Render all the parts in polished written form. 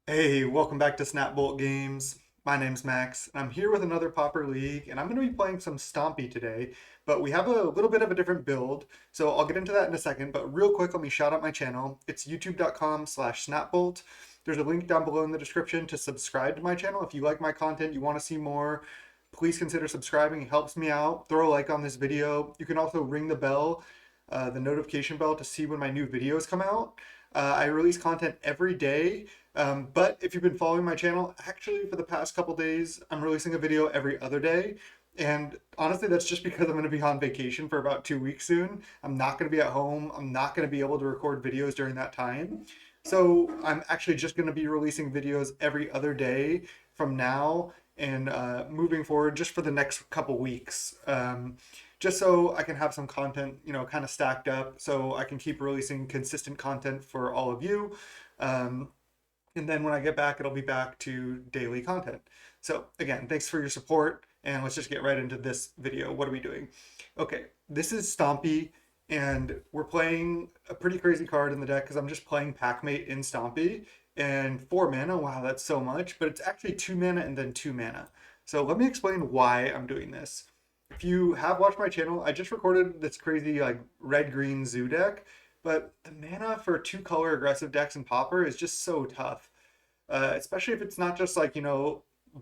Hey, welcome back to Snapbolt Games. My name's Max, and I'm here with another Pauper League, and I'm going to be playing some Stompy today, but we have a little bit of a different build, so I'll get into that in a second, but real quick, let me shout out my channel. It's youtube.com/snapbolt. There's a link down below in the description to subscribe to my channel. If you like my content, you want to see more, please consider subscribing. It helps me out. Throw a like on this video. You can also ring the bell, the notification bell to see when my new videos come out. I release content every day, but if you've been following my channel, actually for the past couple days, I'm releasing a video every other day. And honestly, that's just because I'm going to be on vacation for about 2 weeks soon. I'm not going to be at home. I'm not going to be able to record videos during that time. So I'm actually just going to be releasing videos every other day from now and moving forward just for the next couple weeks. Just so I can have some content, kind of stacked up so I can keep releasing consistent content for all of you. Um, and then when I get back, it'll be back to daily content. So again, thanks for your support, and let's just get right into this video. What are we doing? Okay, this is Stompy, and we're playing a pretty crazy card in the deck because I'm just playing Packmate in Stompy, and 4 mana. Wow, that's so much, but it's actually 2 mana and then 2 mana. So let me explain why I'm doing this. If you have watched my channel, I just recorded this crazy like red-green zoo deck, but the mana for two-color aggressive decks in Pauper is just so tough. Especially if it's not just like,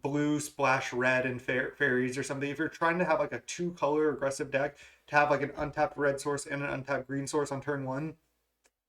blue splash red and fairies or something. If you're trying to have like a two-color aggressive deck to have like an untapped red source and an untapped green source on turn one,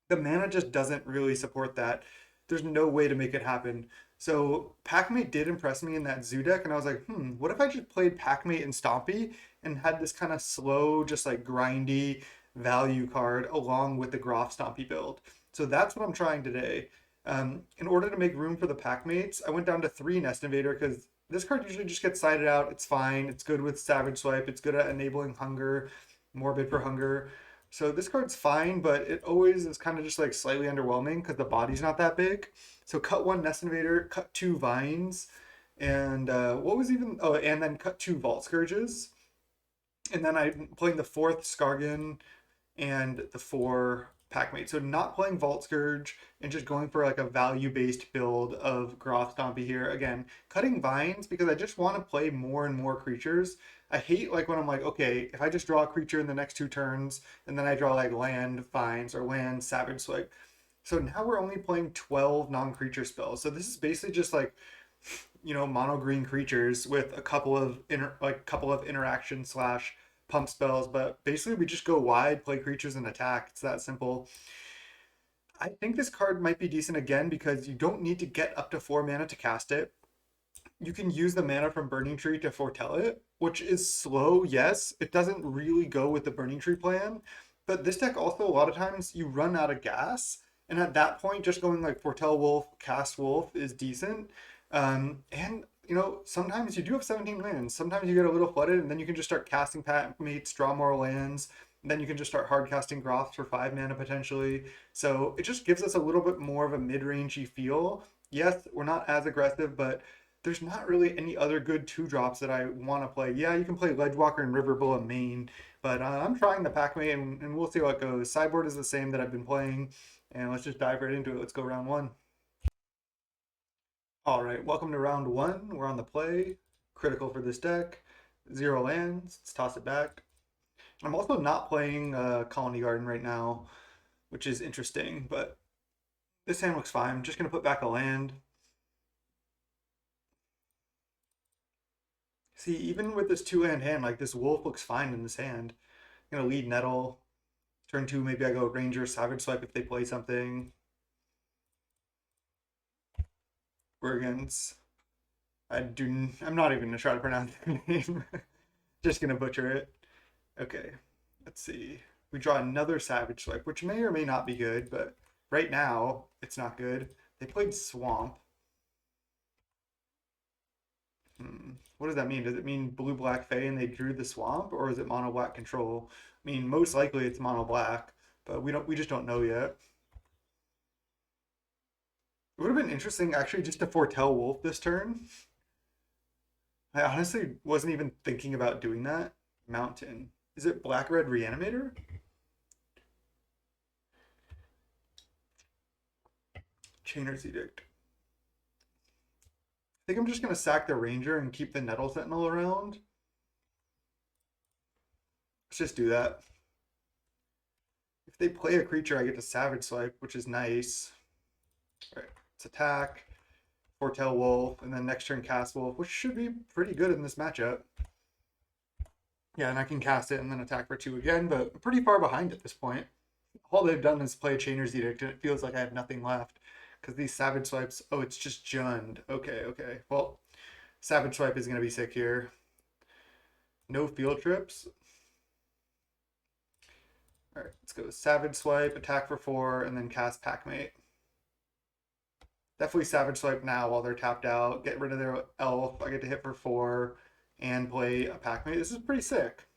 the mana just doesn't really support that. There's no way to make it happen. So Packmate did impress me in that zoo deck, and I was like, what if I just played Packmate and Stompy and had this kind of slow, just like grindy value card along with the Groff Stompy build. So that's what I'm trying today. In order to make room for the Packmates, I went down to 3 Nest Invader because this card usually just gets sided out. It's fine. It's good with Savage Swipe. It's good at enabling hunger, Morbid for hunger. So this card's fine, but it always is kind of just like slightly underwhelming because the body's not that big. So cut 1 Nest Invader, cut 2 Vines, and what was even, oh, and then cut 2 Vault Scourges. And then I'm playing the fourth Skargan and the 4 Packmate. So not playing Vault Scourge and just going for like a value-based build of Groth Stompy here. Again, cutting vines because I just want to play more and more creatures. I hate like when I'm like, okay, if I just draw a creature in the next 2 turns and then I draw like land vines or land savage swipe. So now we're only playing 12 non-creature spells. So this is basically just like, mono green creatures with a couple of interaction slash pump spells, but basically we just go wide, play creatures, and attack. It's that simple. I think this card might be decent again because you don't need to get up to 4 mana to cast it. You can use the mana from Burning Tree to foretell it, which is slow, yes. It doesn't really go with the Burning Tree plan, but this deck also a lot of times you run out of gas, and at that point, just going like foretell wolf, cast wolf is decent. And sometimes you do have 17 lands. Sometimes you get a little flooded, and then you can just start casting Pat Mates, draw more lands. And then you can just start hard casting Groths for 5 mana potentially. So it just gives us a little bit more of a mid-rangey feel. Yes, we're not as aggressive, but there's not really any other good 2 drops that I want to play. Yeah, you can play Ledgewalker and Riverbull main, but I'm trying the Pac-Man and we'll see how it goes. Sideboard is the same that I've been playing, and let's just dive right into it. Let's go round one. All right, welcome to round one. We're on the play. Critical for this deck. 0 lands. Let's toss it back. I'm also not playing Colony Garden right now, which is interesting, but this hand looks fine. I'm just going to put back a land. See, even with this 2 land hand, like this wolf looks fine in this hand. I'm gonna lead Nettle. Turn two, maybe I go Ranger, Savage Swipe if they play something. Bergens. I'm not even gonna try to pronounce their name. Just gonna butcher it. Okay, let's see. We draw another Savage Swipe, which may or may not be good, but right now it's not good. They played Swamp. What does that mean? Does it mean blue black Fey and they drew the swamp, or is it mono black control? I mean, most likely it's mono black, but we just don't know yet. It would have been interesting actually just to foretell Wolf this turn. I honestly wasn't even thinking about doing that. Mountain. Is it black red reanimator? Chainer's Edict. think I'm just going to sack the Ranger and keep the Nettle Sentinel around. Let's just do that. If they play a creature, I get to Savage Swipe, which is nice. All right, let's attack, Foretell Wolf, and then next turn cast Wolf, which should be pretty good in this matchup. Yeah, and I can cast it and then attack for 2 again, but I'm pretty far behind at this point. All they've done is play a Chainer's Edict, and it feels like I have nothing left. Because these Savage Swipes, oh, it's just Jund. Okay. Well, Savage Swipe is going to be sick here. No field trips. All right, let's go Savage Swipe, attack for 4, and then cast Packmate. Definitely Savage Swipe now while they're tapped out. Get rid of their elf. I get to hit for 4 and play a Packmate. This is pretty sick.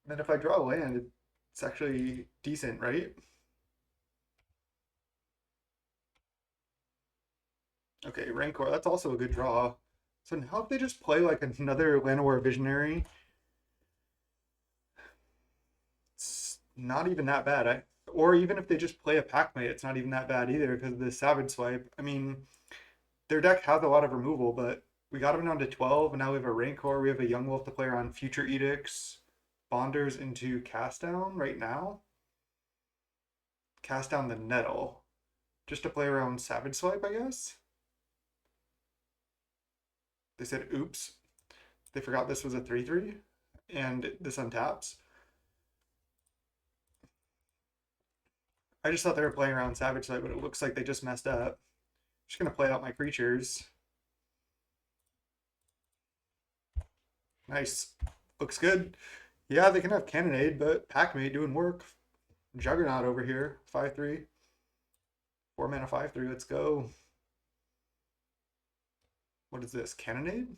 And then if I draw a land, it's actually decent, right? Okay, Rancor, that's also a good draw. So now if they just play like another Llanowar Visionary, it's not even that bad. Or even if they just play a Packmate, it's not even that bad either because of the Savage Swipe. I mean, their deck has a lot of removal, but we got them down to 12, and now we have a Rancor, we have a Young Wolf to play around Future Edicts, Bonders into Cast Down right now. Cast down the Nettle. Just to play around Savage Swipe, I guess. They said, oops. They forgot this was a 3/3, and this untaps. I just thought they were playing around Savage Swipe, but it looks like they just messed up. Just gonna play out my creatures. Nice. Looks good. Yeah, they can have Cannonade, but Packmate doing work. Juggernaut over here. 5/3. 4 mana 5/3. Let's go. What is this? Cannonade?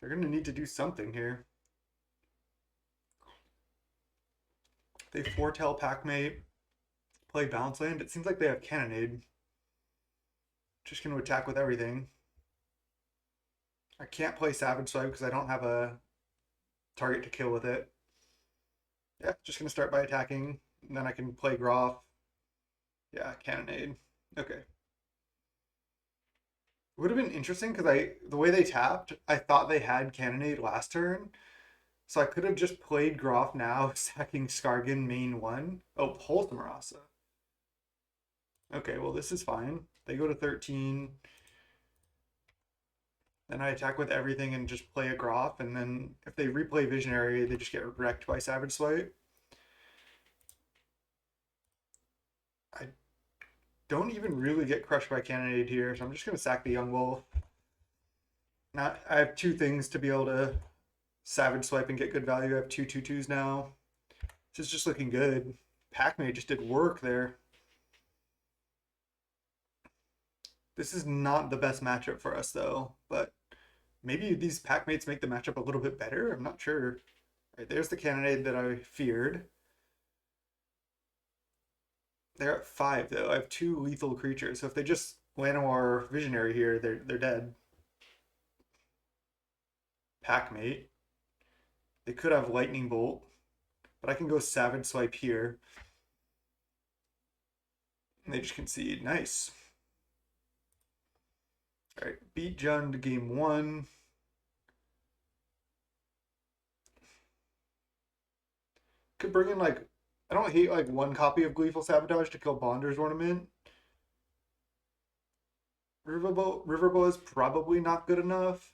They're gonna need to do something here. They foretell Packmate, play Balance Land. It seems like they have Cannonade. Just gonna attack with everything. I can't play Savage Swipe because I don't have a target to kill with it. Yeah, just gonna start by attacking, and then I can play Groff. Yeah, Cannonade. Okay. It would have been interesting because the way they tapped, I thought they had Cannonade last turn. So I could have just played Groff now, sacking Skargan main 1. Oh, Pulse Marasa. Okay, well this is fine. They go to 13. Then I attack with everything and just play a Groff, and then if they replay Visionary, they just get wrecked by Savage Swipe. I don't even really get crushed by Cannonade here, so I'm just going to sack the Young Wolf. Now, I have 2 things to be able to Savage Swipe and get good value. I have 2 2/2s now. This is just looking good. Packmate just did work there. This is not the best matchup for us, though, but maybe these Packmates make the matchup a little bit better. I'm not sure. All right, there's the Cannonade that I feared. They're at 5, though. I have 2 lethal creatures, so if they just Llanowar Visionary here, they're dead. Packmate. They could have Lightning Bolt, but I can go Savage Swipe here. And they just concede. Nice. All right, beat Jund game 1. Could bring in like, I don't hate like 1 copy of Gleeful Sabotage to kill Bonder's Ornament. Riverbow is probably not good enough.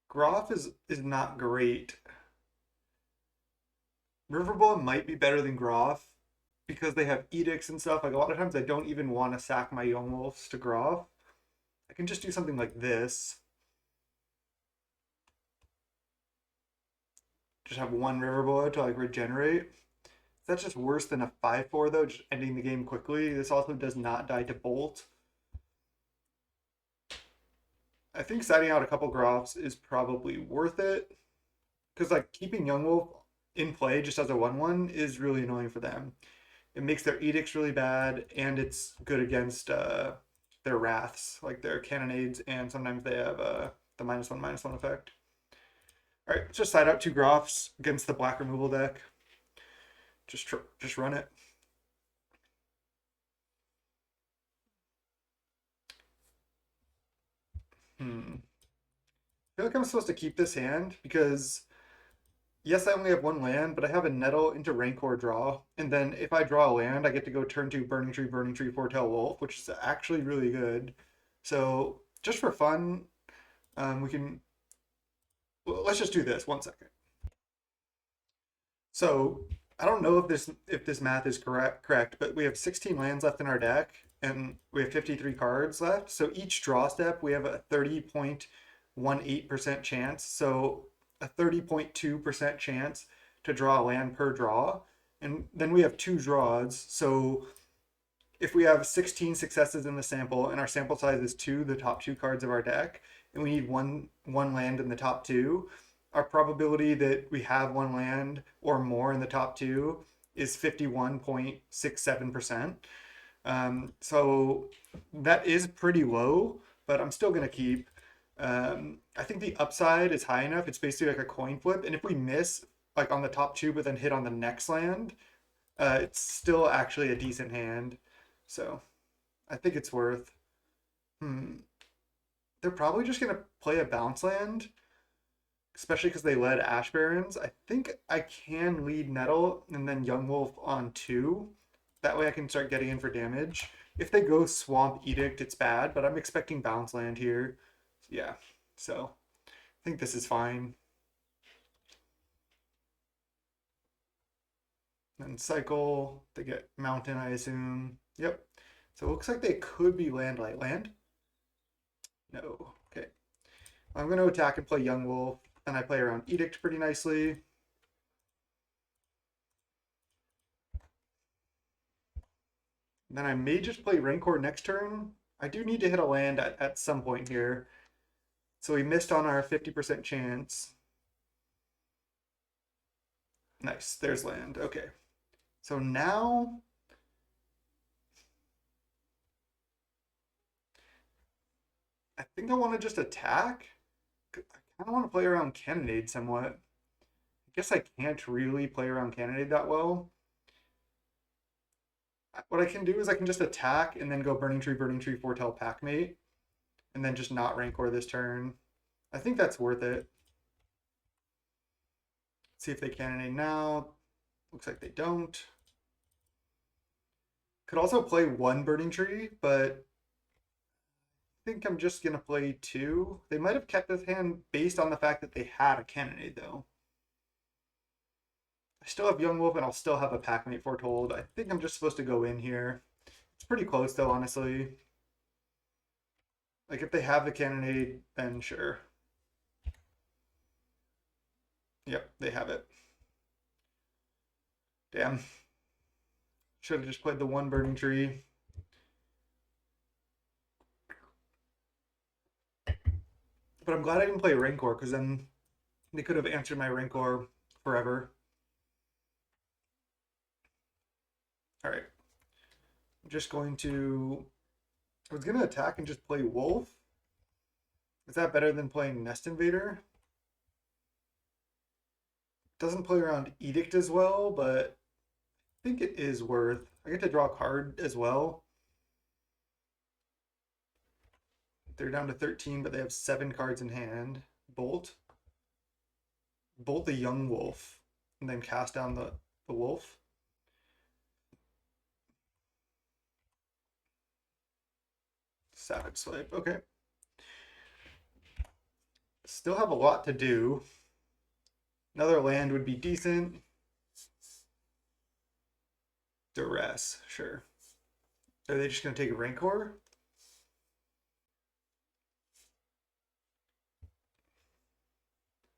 Groff is not great. Riverbow might be better than Groff because they have edicts and stuff. Like a lot of times I don't even want to sack my Young Wolves to Groff. I can just do something like this. Just have 1 Riverboa to like regenerate. That's just worse than a 5/4 though, just ending the game quickly. This also does not die to Bolt. I think siding out a couple Groffs is probably worth it. Because like keeping Young Wolf in play just as a 1/1 is really annoying for them. It makes their edicts really bad, and it's good against their wraths, like their cannonades, and sometimes they have the -1/-1 effect. All right, let's just side out 2 Groffs against the black removal deck. just run it. Hmm. I feel like I'm supposed to keep this hand because yes, I only have one land, but I have a Nettle into Rancor draw, and then if I draw a land, I get to go turn to Burning Tree, Foretell Wolf, which is actually really good. So just for fun, we can. Well, let's just do this. 1 second. So I don't know if this math is correct, but we have 16 lands left in our deck, and we have 53 cards left. So each draw step, we have a 30.18% chance. So a 30.2% chance to draw a land per draw. And then we have two draws. So if we have 16 successes in the sample and our sample size is two, the top two cards of our deck, and we need one land in the top two, our probability that we have one land or more in the top two is 51.67%. So that is pretty low, but I'm still going to keep. I think the upside is high enough. It's basically like a coin flip. And if we miss like on the top two, but then hit on the next land, it's still actually a decent hand. So I think it's worth. Hmm. They're probably just gonna play a bounce land, especially because they led Ash Barrens. I think I can lead Nettle and then Young Wolf on two. That way I can start getting in for damage. If they go Swamp Edict, it's bad, but I'm expecting bounce land here. Yeah, so I think this is fine. Then cycle, they get Mountain, I assume. Yep. So it looks like they could be land light. Land? No. Okay. I'm going to attack and play Young Wolf, and I play around Edict pretty nicely. Then I may just play Rancor next turn. I do need to hit a land at some point here. So we missed on our 50% chance. Nice, there's land. Okay. So now I think I want to just attack. I kind of want to play around Cannonade somewhat. I guess I can't really play around Cannonade that well. What I can do is I can just attack and then go Burning Tree, Foretell Packmate, and then just not Rancor this turn. I think that's worth it. See if they cannonade now. Looks like they don't. Could also play one Burning Tree, but I think I'm just gonna play two. They might have kept this hand based on the fact that they had a cannonade though. I still have Young Wolf and I'll still have a Packmate Foretold. I think I'm just supposed to go in here. It's pretty close though, honestly. Like if they have the cannonade, then sure. Yep, they have it. Damn. Should have just played the one Burning Tree. But I'm glad I didn't play Rancor because then they could have answered my Rancor forever. All right. I'm just going to. I was going to attack and just play Wolf. Is that better than playing Nest Invader? Doesn't play around Edict as well, but I think it is worth. I get to draw a card as well. They're down to 13, but they have 7 cards in hand. Bolt. Bolt the Young Wolf, and then cast down the Wolf. Savage Swipe. Okay. Still have a lot to do. Another land would be decent. Duress, sure. Are they just going to take a Rancor?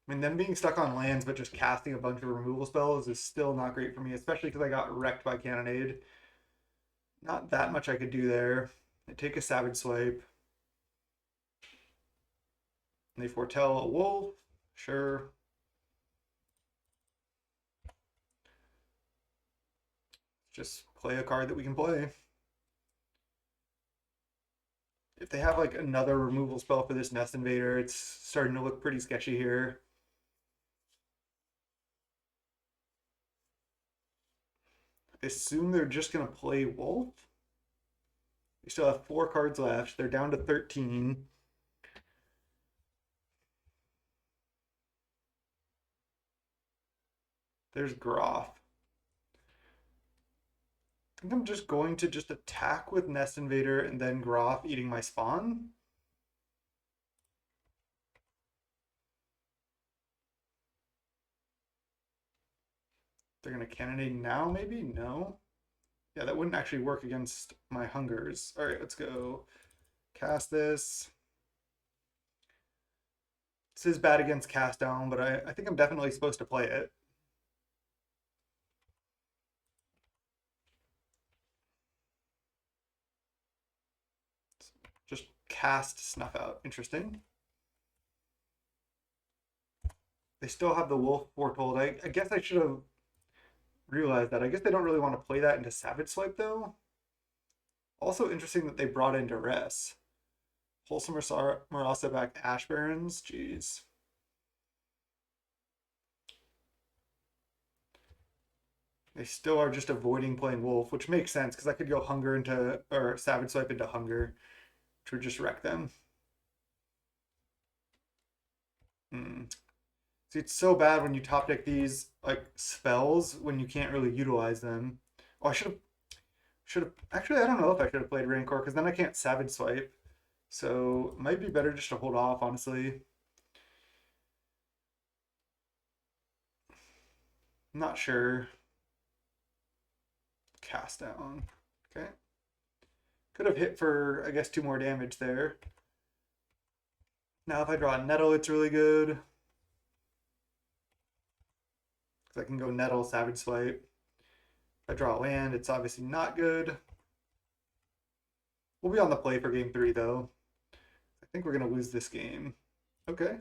I mean, them being stuck on lands but just casting a bunch of removal spells is still not great for me, especially because I got wrecked by Cannonade. Not that much I could do there. They take a Savage Swipe. And they foretell a Wolf. Sure. Just play a card that we can play. If they have like another removal spell for this Nest Invader, it's starting to look pretty sketchy here. I assume they're just gonna play Wolf. They still have 4 cards left. They're down to 13. There's Groff. I think I'm just going to just attack with Nest Invader and then Groff eating my spawn. They're gonna cannonade now, maybe? No. Yeah, that wouldn't actually work against my hungers. All right, let's go cast this. This is bad against cast down, but I think I'm definitely supposed to play it. Just cast Snuff Out. Interesting. They still have the Wolf Foretold. I guess I should have realized that. I guess they don't really want to play that into Savage Swipe, though. Also interesting that they brought in Duress. Wholesome Marasa back Ash Barons. Jeez. They still are just avoiding playing Wolf, which makes sense because I could go Hunger into, or Savage Swipe into Hunger, which would just wreck them. See, it's so bad when you top deck these like spells when you can't really utilize them. Oh, I should have actually I don't know if I should have played Rancor because then I can't Savage Swipe. So it might be better just to hold off, honestly. I'm not sure. Cast down. Okay. Could have hit for I guess 2 more damage there. Now if I draw a Nettle, it's really good. Because I can go Nettle, Savage Swipe. If I draw a land, it's obviously not good. We'll be on the play for game 3 though. I think we're gonna lose this game. Okay.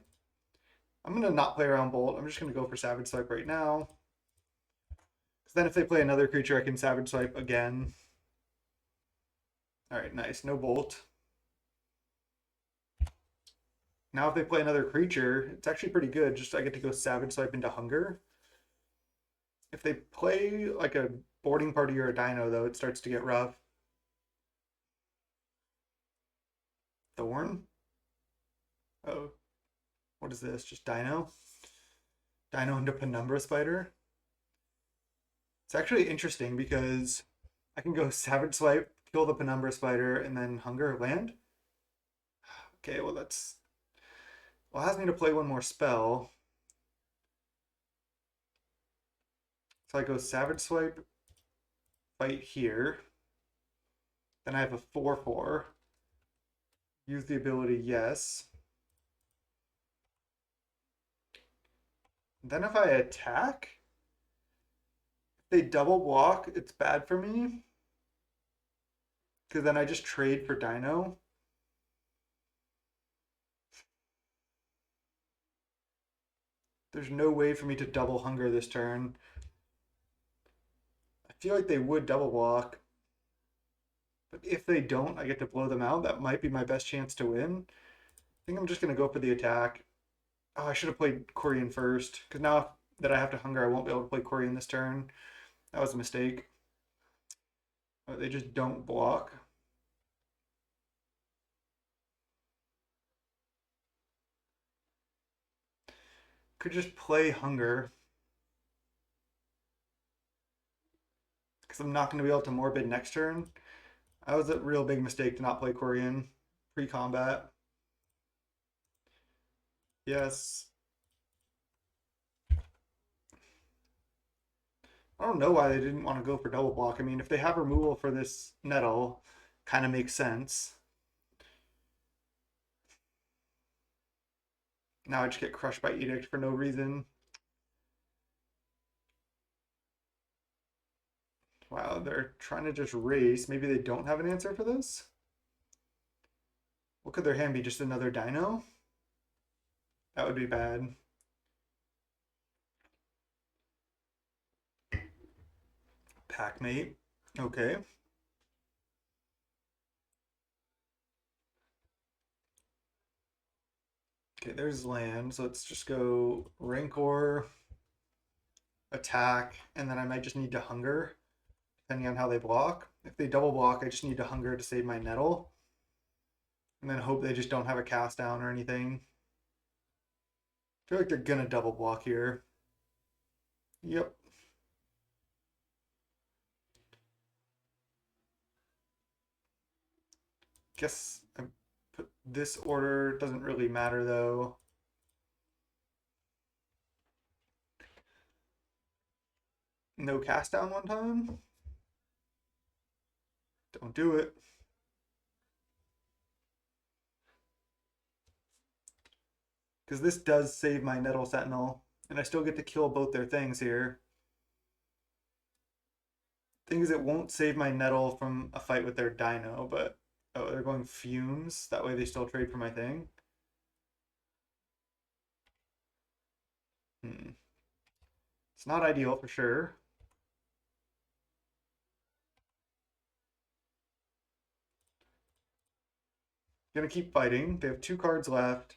I'm gonna not play around Bolt. I'm just gonna go for Savage Swipe right now. Because then if they play another creature, I can Savage Swipe again. All right, nice. No Bolt. Now if they play another creature, it's actually pretty good. Just I get to go Savage Swipe into Hunger. If they play like a boarding party or a dino, though, it starts to get rough. Thorn? Oh, what is this? Just dino? Dino into Penumbra Spider? It's actually interesting because I can go Savage Swipe, kill the Penumbra Spider, and then Hunger land. Okay, well that's... Well, it has me to play one more spell. So I go Savage Swipe, fight here. Then I have a 4/4. Use the ability, yes. Then if I attack, if they double block, it's bad for me. Because then I just trade for Dino. There's no way for me to double Hunger this turn. I feel like they would double block. But if they don't, I get to blow them out. That might be my best chance to win. I think I'm just going to go for the attack. Oh, I should have played Corian first. Because now that I have to Hunger, I won't be able to play Corian this turn. That was a mistake. They just don't block. Could just play Hunger. Because I'm not going to be able to Morbid next turn. That was a real big mistake to not play Corian pre-combat. Yes. I don't know why they didn't want to go for double block. I mean, if they have removal for this Nettle, kind of makes sense. Now I just get crushed by Edict for no reason. Wow, they're trying to just race. Maybe they don't have an answer for this? What could their hand be? Just another Dino? That would be bad. Packmate. Okay. Okay, there's land. So let's just go Rancor, attack, and then I might just need to Hunger. depending on how they block. If they double block, I just need to hunger to save my nettle. And then hope they just don't have a cast down or anything. I feel like they're gonna double block here. Yep. Guess I put this order, doesn't really matter though. No cast down one time. Don't do it. Because this does save my Nettle Sentinel, and I still get to kill both their things here. Thing is, it won't save my Nettle from a fight with their Dino, but oh, they're going Fumes. That way they still trade for my thing. It's not ideal for sure. Gonna keep fighting. They have 2 cards left.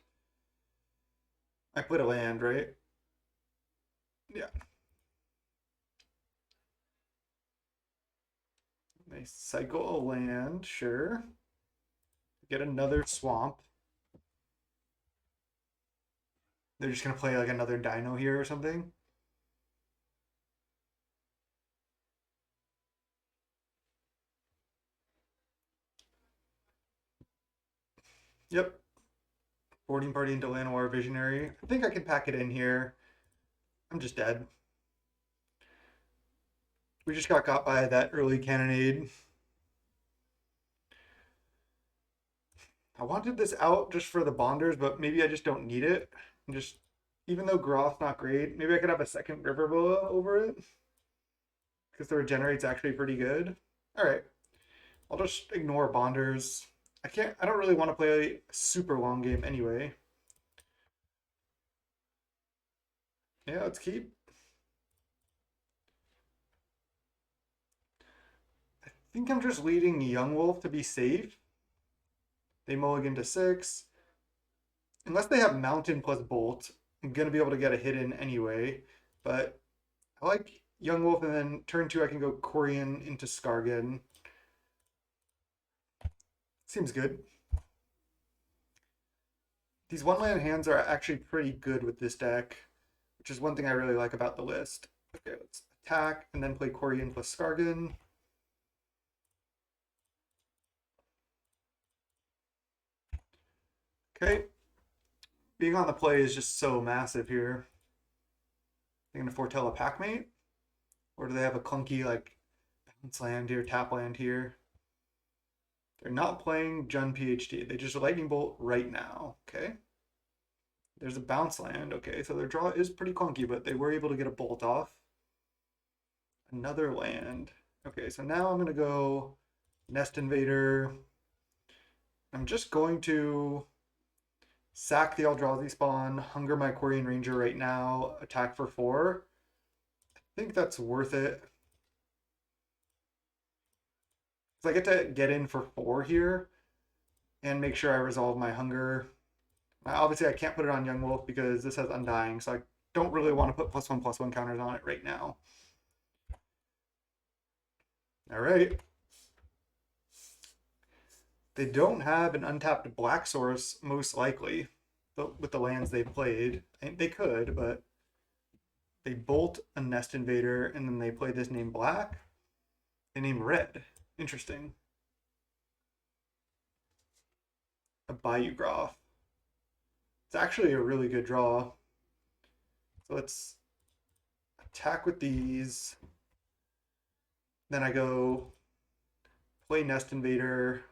I put a land, right? Yeah. They cycle a land, sure. Get another swamp. They're just gonna play like another Dino here or something. Yep. Boarding party into Llanowar Visionary. I think I can pack it in here. I'm just dead. We just got by that early cannonade. I wanted this out just for the bonders, but maybe I just don't need it. And just, even though Groth's not great, maybe I could have a second River Boa over it. Because the regenerate's actually pretty good. Alright. I'll just ignore bonders. I don't really want to play a super long game anyway. Yeah, let's keep. I think I'm just leading Young Wolf to be safe. They mulligan to 6. Unless they have Mountain plus Bolt, I'm going to be able to get a hit in anyway. But I like Young Wolf, and then turn 2 I can go Corian into Skargan. Seems good. These one-land hands are actually pretty good with this deck, which is one thing I really like about the list. Okay, let's attack and then play Corian plus Skargan. Okay. Being on the play is just so massive here. They're going to foretell a Packmate? Or do they have a clunky, like, bounce land here, tap land here? They're not playing Jun PhD. They just Lightning Bolt right now. Okay. There's a bounce land. Okay, so their draw is pretty clunky, but they were able to get a bolt off. Another land. Okay, so now I'm going to go Nest Invader. I'm just going to sack the Eldrazi spawn, hunger my Quarian Ranger right now, attack for 4. I think that's worth it. Because I get to get in for 4 here and make sure I resolve my hunger. Obviously, I can't put it on Young Wolf because this has Undying, so I don't really want to put +1/+1 counters on it right now. All right. They don't have an untapped black source, most likely, with the lands they've played. They could, but they bolt a Nest Invader, and then they play this name black. They name red. Interesting. A Bayou Groth. It's actually a really good draw. So let's attack with these. Then I go play Nest Invader,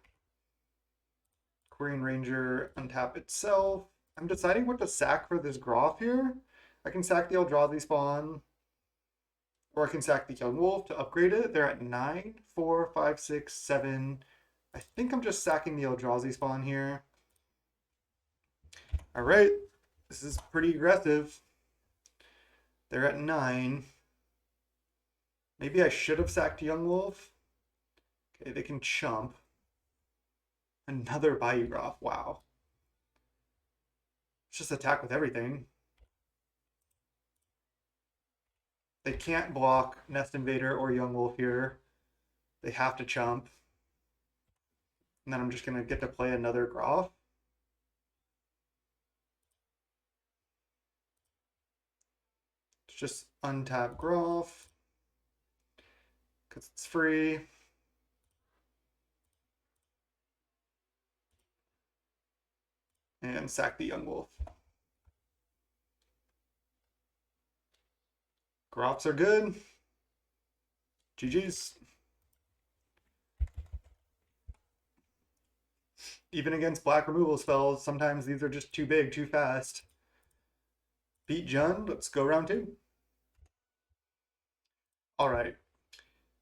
Quarian Ranger, untap itself. I'm deciding what to sack for this Groth here. I can sack the Eldrazi spawn, or I can sack the Young Wolf to upgrade it. They're at 9, 4, 5, 6, 7. I think I'm just sacking the Eldrazi spawn here. All right, this is pretty aggressive. They're at 9. Maybe I should have sacked Young Wolf. Okay, they can chump. Another Bayou Groth. Wow. It's just attack with everything. They can't block Nest Invader or Young Wolf here. They have to chump. And then I'm just going to get to play another Groff. It's just untap Groff because it's free. And sack the Young Wolf. Groffs are good. GG's. Even against black removal spells, sometimes these are just too big, too fast. Beat Jund. Let's go round two. All right.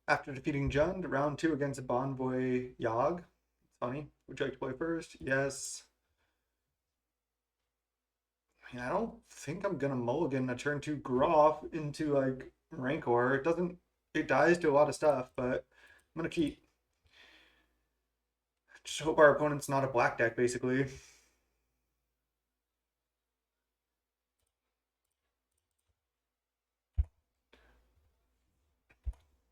After defeating Jund, round two against Bonvoy Yogg. It's funny. Would you like to play first? Yes. I mean, I don't think I'm gonna mulligan a turn two Groff into like Rancor. It doesn't. It dies to a lot of stuff, but I'm gonna keep. Just hope our opponent's not a black deck, basically.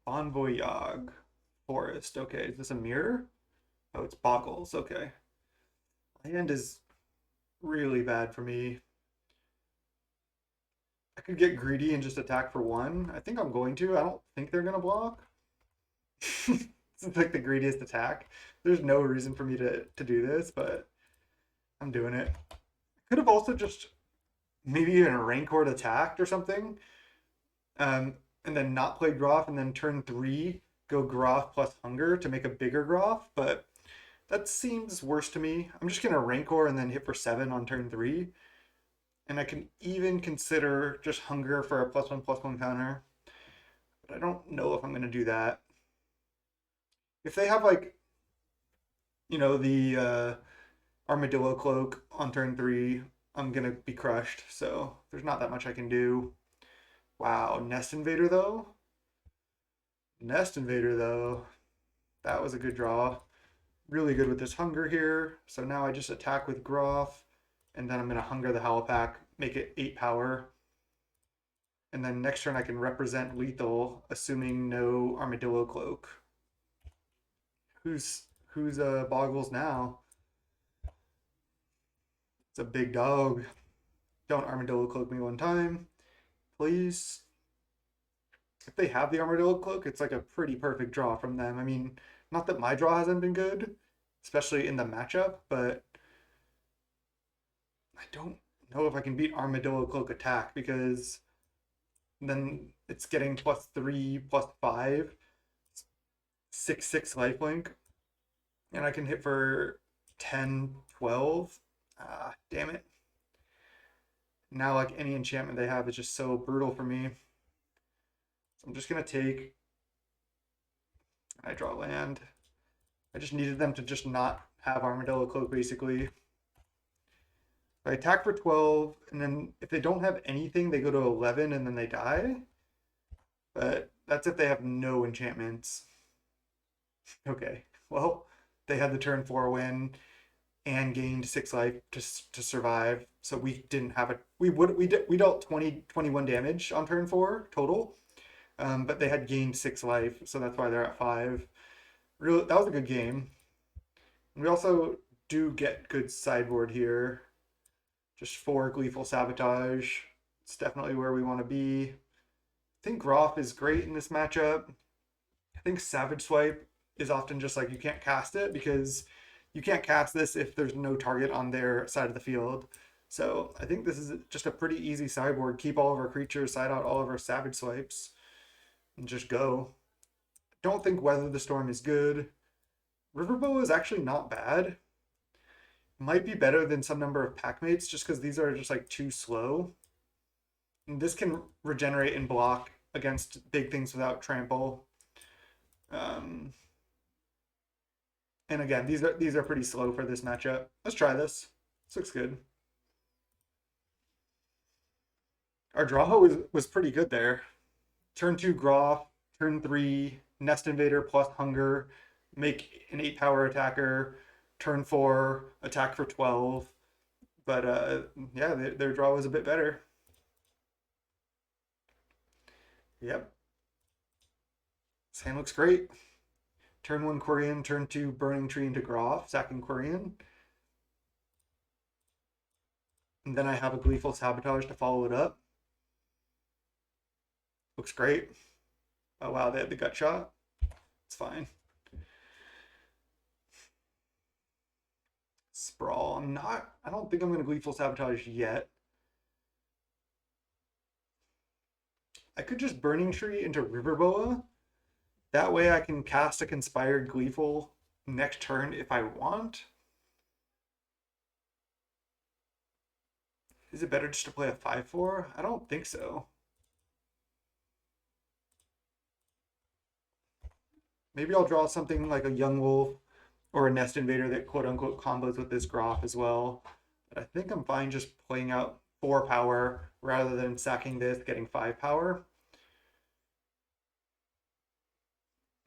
Envoy Yogg. Forest. Okay, is this a mirror? Oh, it's Boggles. Okay. Land is really bad for me. I could get greedy and just attack for one. I think I'm going to. I don't think they're going to block. It's like the greediest attack. There's no reason for me to do this, but I'm doing it. Could have also just maybe even a Rancor attacked or something. And then not play Groff, and then turn three, go Groff plus Hunger to make a bigger Groff, but that seems worse to me. I'm just going to Rancor and then hit for 7 on turn 3. And I can even consider just Hunger for a +1/+1 counter. But I don't know if I'm going to do that. If they have, like, the Armadillo Cloak on turn 3, I'm going to be crushed. So there's not that much I can do. Wow, Nest Invader, though? Nest Invader, though. That was a good draw. Really good with this Hunger here. So now I just attack with Groff, and then I'm going to Hunger the Howlpack, make it 8 power. And then next turn I can represent lethal, assuming no Armadillo Cloak. Who's Boggles now? It's a big dog. Don't Armadillo Cloak me one time, please. If they have the Armadillo Cloak, it's like a pretty perfect draw from them. I mean, not that my draw hasn't been good, especially in the matchup, but I don't know if I can beat Armadillo Cloak attack because then it's getting +3, +5, 6/6 lifelink, and I can hit for 10, 12. Ah, damn it. Now, like, any enchantment they have is just so brutal for me. So I'm just going to take. I draw land. I just needed them to just not have Armadillo Cloak, basically. I attack for 12, and then if they don't have anything, they go to 11, and then they die. But that's if they have no enchantments. Okay, well, they had the turn 4 win and gained 6 life to survive. So we didn't have it. We dealt 21 damage on turn 4 total, but they had gained 6 life, so that's why they're at 5. Really, that was a good game. We also do get good sideboard here. Just 4 Gleeful Sabotage. It's definitely where we want to be. I think Groff is great in this matchup. I think Savage Swipe is often just like you can't cast it because you can't cast this if there's no target on their side of the field. So I think this is just a pretty easy sideboard. Keep all of our creatures, side out all of our Savage Swipes, and just go. Don't think Weather the Storm is good. Riverbow is actually not bad. Might be better than some number of Packmates just because these are just like too slow. And this can regenerate and block against big things without trample. And again, these are pretty slow for this matchup. Let's try this. This looks good. Our draw was pretty good there. Turn 2 Groff, turn 3 Nest Invader plus Hunger, make an 8 power attacker, turn 4 attack for 12. But yeah, their draw was a bit better. Yep. This hand looks great. Turn 1 Quirion, turn 2 Burning Tree into Groff, sacking Quirion. And then I have a Gleeful Sabotage to follow it up. Looks great. Oh wow, they had the gut shot. It's fine. Sprawl. I don't think I'm going to Gleeful Sabotage yet. I could just Burning Tree into Riverboa. That way I can cast a Conspired Gleeful next turn if I want. Is it better just to play a 5/4? I don't think so. Maybe I'll draw something like a Young Wolf or a Nest Invader that quote unquote combos with this Groff as well. But I think I'm fine just playing out 4 power rather than sacking this, getting 5 power.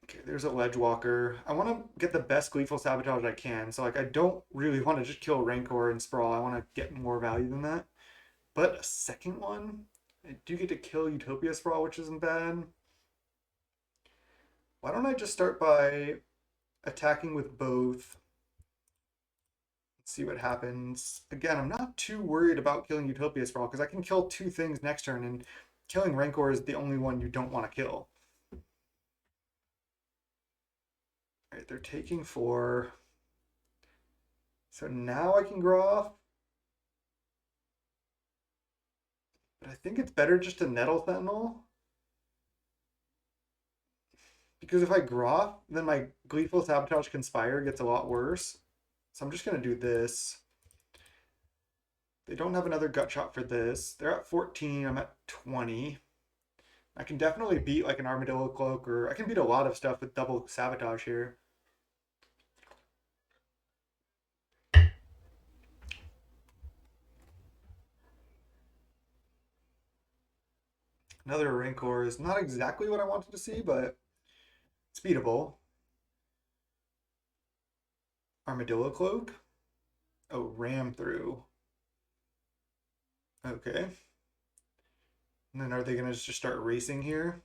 Okay, there's a Ledge Walker. I want to get the best Gleeful Sabotage I can. So like I don't really want to just kill Rancor and Sprawl. I want to get more value than that. But a second one, I do get to kill Utopia Sprawl, which isn't bad. Why don't I just start by attacking with both? Let's see what happens. Again, I'm not too worried about killing Utopia Sprawl because I can kill 2 things next turn, and killing Rancor is the only one you don't want to kill. All right, they're taking 4. So now I can Groff. But I think it's better just to Nettle Sentinel. Because if I Groff, then my Gleeful Sabotage Conspire gets a lot worse. So I'm just going to do this. They don't have another gut shot for this. They're at 14, I'm at 20. I can definitely beat like an Armadillo Cloak, or I can beat a lot of stuff with double Sabotage here. Another Rancor is not exactly what I wanted to see, but it's beatable. Armadillo Cloak. Oh, Ram through. Okay. And then are they going to just start racing here?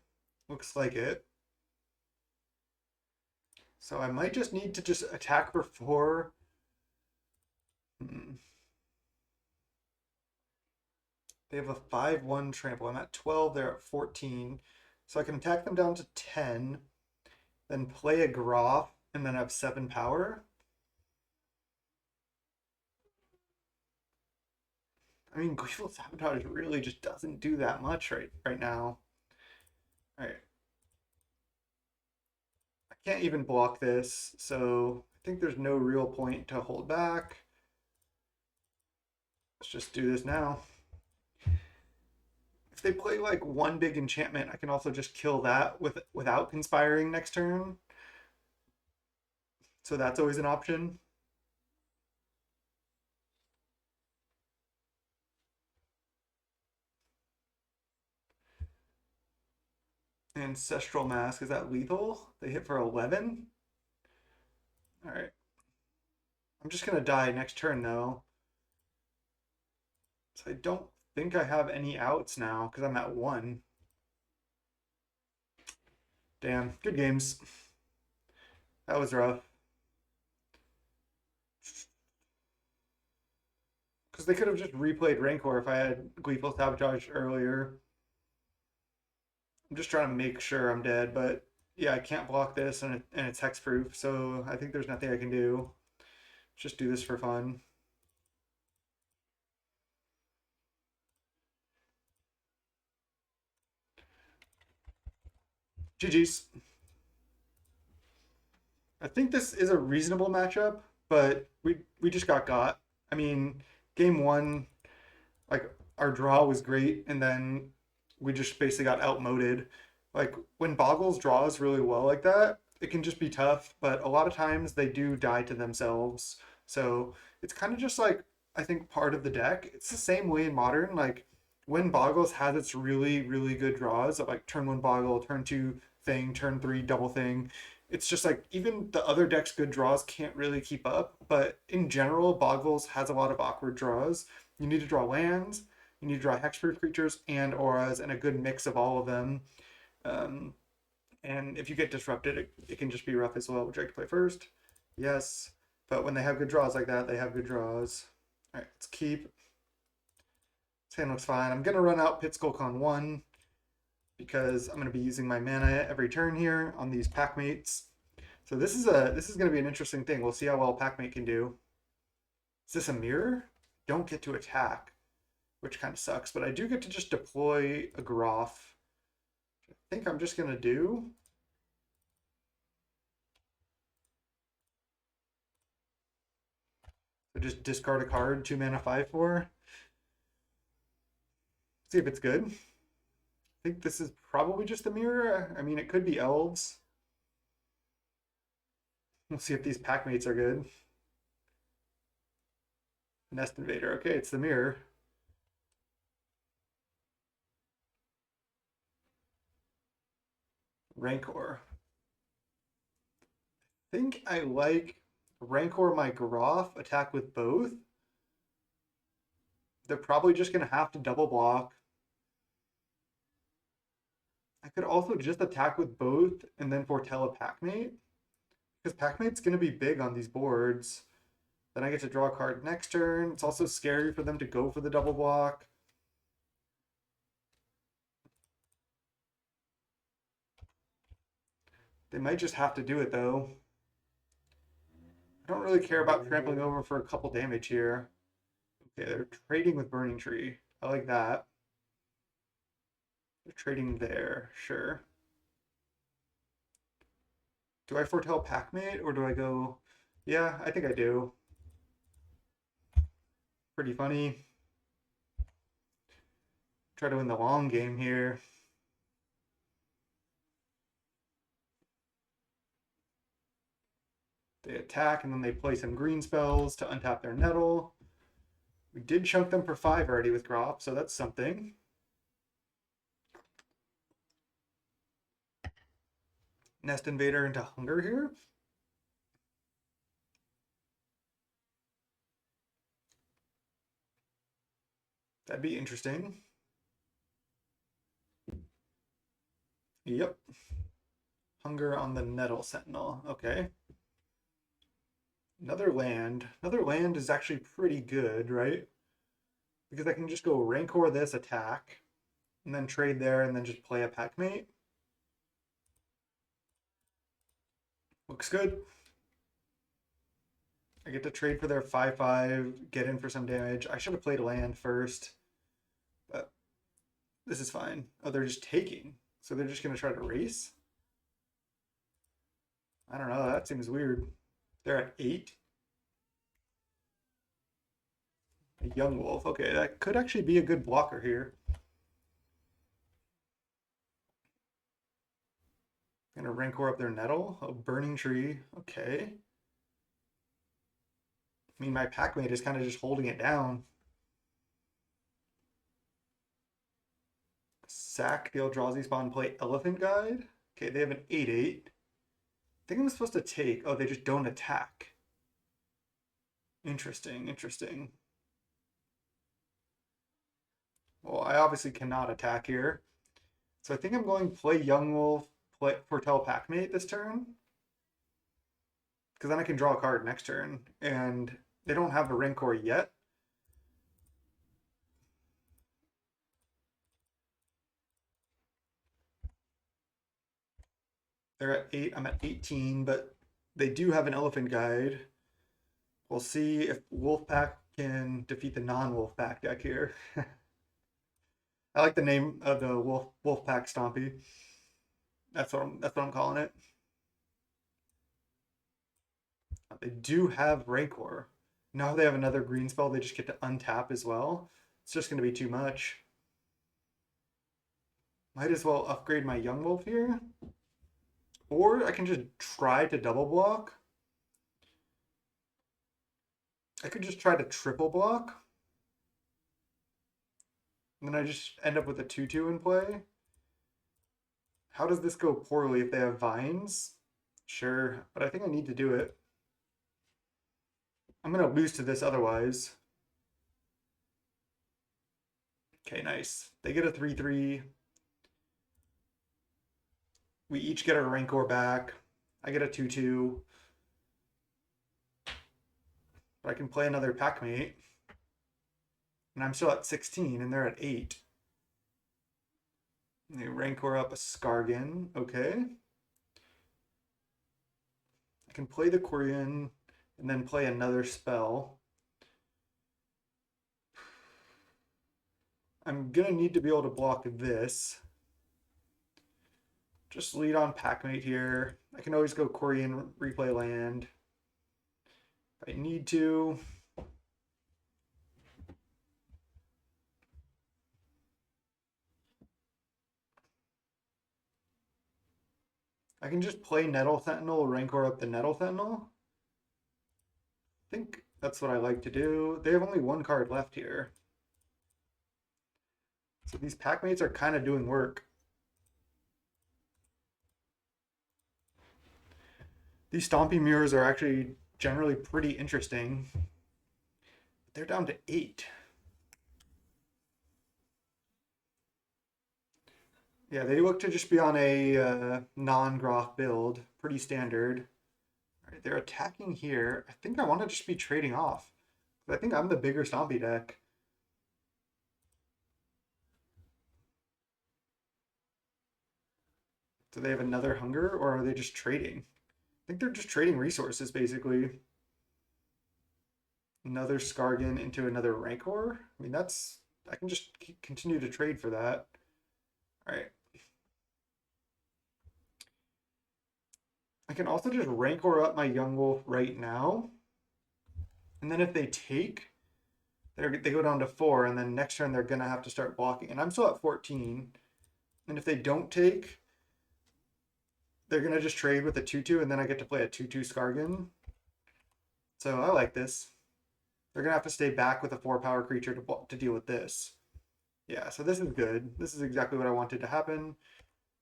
Looks like it. So I might just need to just attack before. They have a 5/1 trample. I'm at 12, they're at 14. So I can attack them down to 10, then play a Groff, and then have 7 power. I mean, Gleeful Sabotage really just doesn't do that much right now. All right. I can't even block this, so I think there's no real point to hold back. Let's just do this now. If they play like one big enchantment, I can also just kill that without conspiring next turn. So that's always an option. Ancestral Mask, is that lethal? They hit for 11? Alright. I'm just gonna die next turn though. So I don't think I have any outs now because I'm at 1. Damn, good games. That was rough. Because they could have just replayed Rancor if I had Gleeful Sabotage earlier. I'm just trying to make sure I'm dead, but yeah, I can't block this and it's hexproof, so I think there's nothing I can do. Just do this for fun. GG's. I think this is a reasonable matchup, but we just got. I mean, game 1, like our draw was great, and then we just basically got outmoded. Like when Boggles draws really well like that, it can just be tough, but a lot of times they do die to themselves. So it's kind of just like I think part of the deck. It's the same way in modern. Like when Boggles has its really good draws of like turn 1 Boggle, turn 2 thing, turn 3 double thing. It's just like even the other deck's good draws can't really keep up. But in general, Boggles has a lot of awkward draws. You need to draw lands, you need to draw hexproof creatures and auras, and a good mix of all of them. Um, And if you get disrupted, it can just be rough as well. Would you like to play first? Yes. But when they have good draws like that, they have good draws. All right, let's keep. This hand looks fine. I'm going to run out Pit Skullcon 1 because I'm going to be using my mana every turn here on these pack mates. So this is going to be an interesting thing. We'll see how well Packmate can do. Is this a mirror? Don't get to attack, which kind of sucks. But I do get to just deploy a Groff. I think I'm just going to do. So just discard a card, 2 mana, 5/4. See if it's good. I think this is probably just a mirror. I mean, it could be elves. We'll see if these pack mates are good. Nest Invader. Okay, it's the mirror. Rancor. I think I like Rancor my Groff, attack with both. They're probably just going to have to double block. I could also just attack with both and then foretell a Packmate. Because Packmate's going to be big on these boards. Then I get to draw a card next turn. It's also scary for them to go for the double block. They might just have to do it though. I don't really care about trampling over for a couple damage here. Okay, they're trading with Burning Tree. I like that. They're trading there, sure. Do I foretell Packmate or do I go? Yeah, I think I do. Pretty funny. Try to win the long game here. They attack and then they play some green spells to untap their Nettle. We did chunk them for 5 already with Grop, so that's something. Nest Invader into Hunger here. That'd be interesting. Yep. Hunger on the Nettle Sentinel. Okay. Another land. Another land is actually pretty good, right? Because I can just go Rancor this, attack, and then trade there, and then just play a Packmate. Looks good. I get to trade for their 5/5, get in for some damage. I should have played land first, but this is fine. Oh, they're just taking. So they're just going to try to race? I don't know. That seems weird. They're at 8. A young wolf. Okay, that could actually be a good blocker here. Gonna Rancor up their Nettle. A Burning Tree. Okay. I mean, my Packmate is kind of just holding it down. Sack the Eldrazi spawn, play Elephant Guide. Okay, they have an 8/8. I think I'm supposed to take. Oh, they just don't attack. Interesting, interesting. Well, I obviously cannot attack here. So I think I'm going play Young Wolf, play Foretell Packmate this turn. Because then I can draw a card next turn. And they don't have a Rancor yet. They're at 8. I'm at 18, but they do have an Elephant Guide. We'll see if Wolfpack can defeat the non-Wolfpack deck here. I like the name of the Wolfpack Stompy. That's what I'm calling it. They do have Rancor. Now they have another green spell. They just get to untap as well. It's just going to be too much. Might as well upgrade my Young Wolf here. Or I can just try to double block. I could just try to triple block. And then I just end up with a 2/2 in play. How does this go poorly if they have vines? Sure, but I think I need to do it. I'm going to lose to this otherwise. Okay, nice. They get a 3/3. We each get our Rancor back. I get a 2/2. But I can play another Packmate. And I'm still at 16 and they're at 8. They Rancor up a Skargan. Okay. I can play the Quirion and then play another spell. I'm going to need to be able to block this. Just lead on Packmate here. I can always go Quirion, replay land. If I need to. I can just play Nettle Sentinel, Rancor up the Nettle Sentinel. I think that's what I like to do. They have only one card left here. So these Packmates are kind of doing work. These Stompy mirrors are actually generally pretty interesting. They're down to 8. Yeah, they look to just be on a non-Groff build. Pretty standard. All right, they're attacking here. I think I want to just be trading off. I think I'm the bigger Stompy deck. Do they have another hunger or are they just trading? I think they're just trading resources basically. Another Skargan into another Rancor. I mean, I can just continue to trade for that. All right. I can also just Rancor up my Young Wolf right now. And then if they take, they go down to 4, and then next turn they're going to have to start blocking. And I'm still at 14. And if they don't take, they're going to just trade with a 2/2, and then I get to play a 2/2 Skargan. So I like this. They're going to have to stay back with a 4-power creature to deal with this. Yeah, so this is good. This is exactly what I wanted to happen.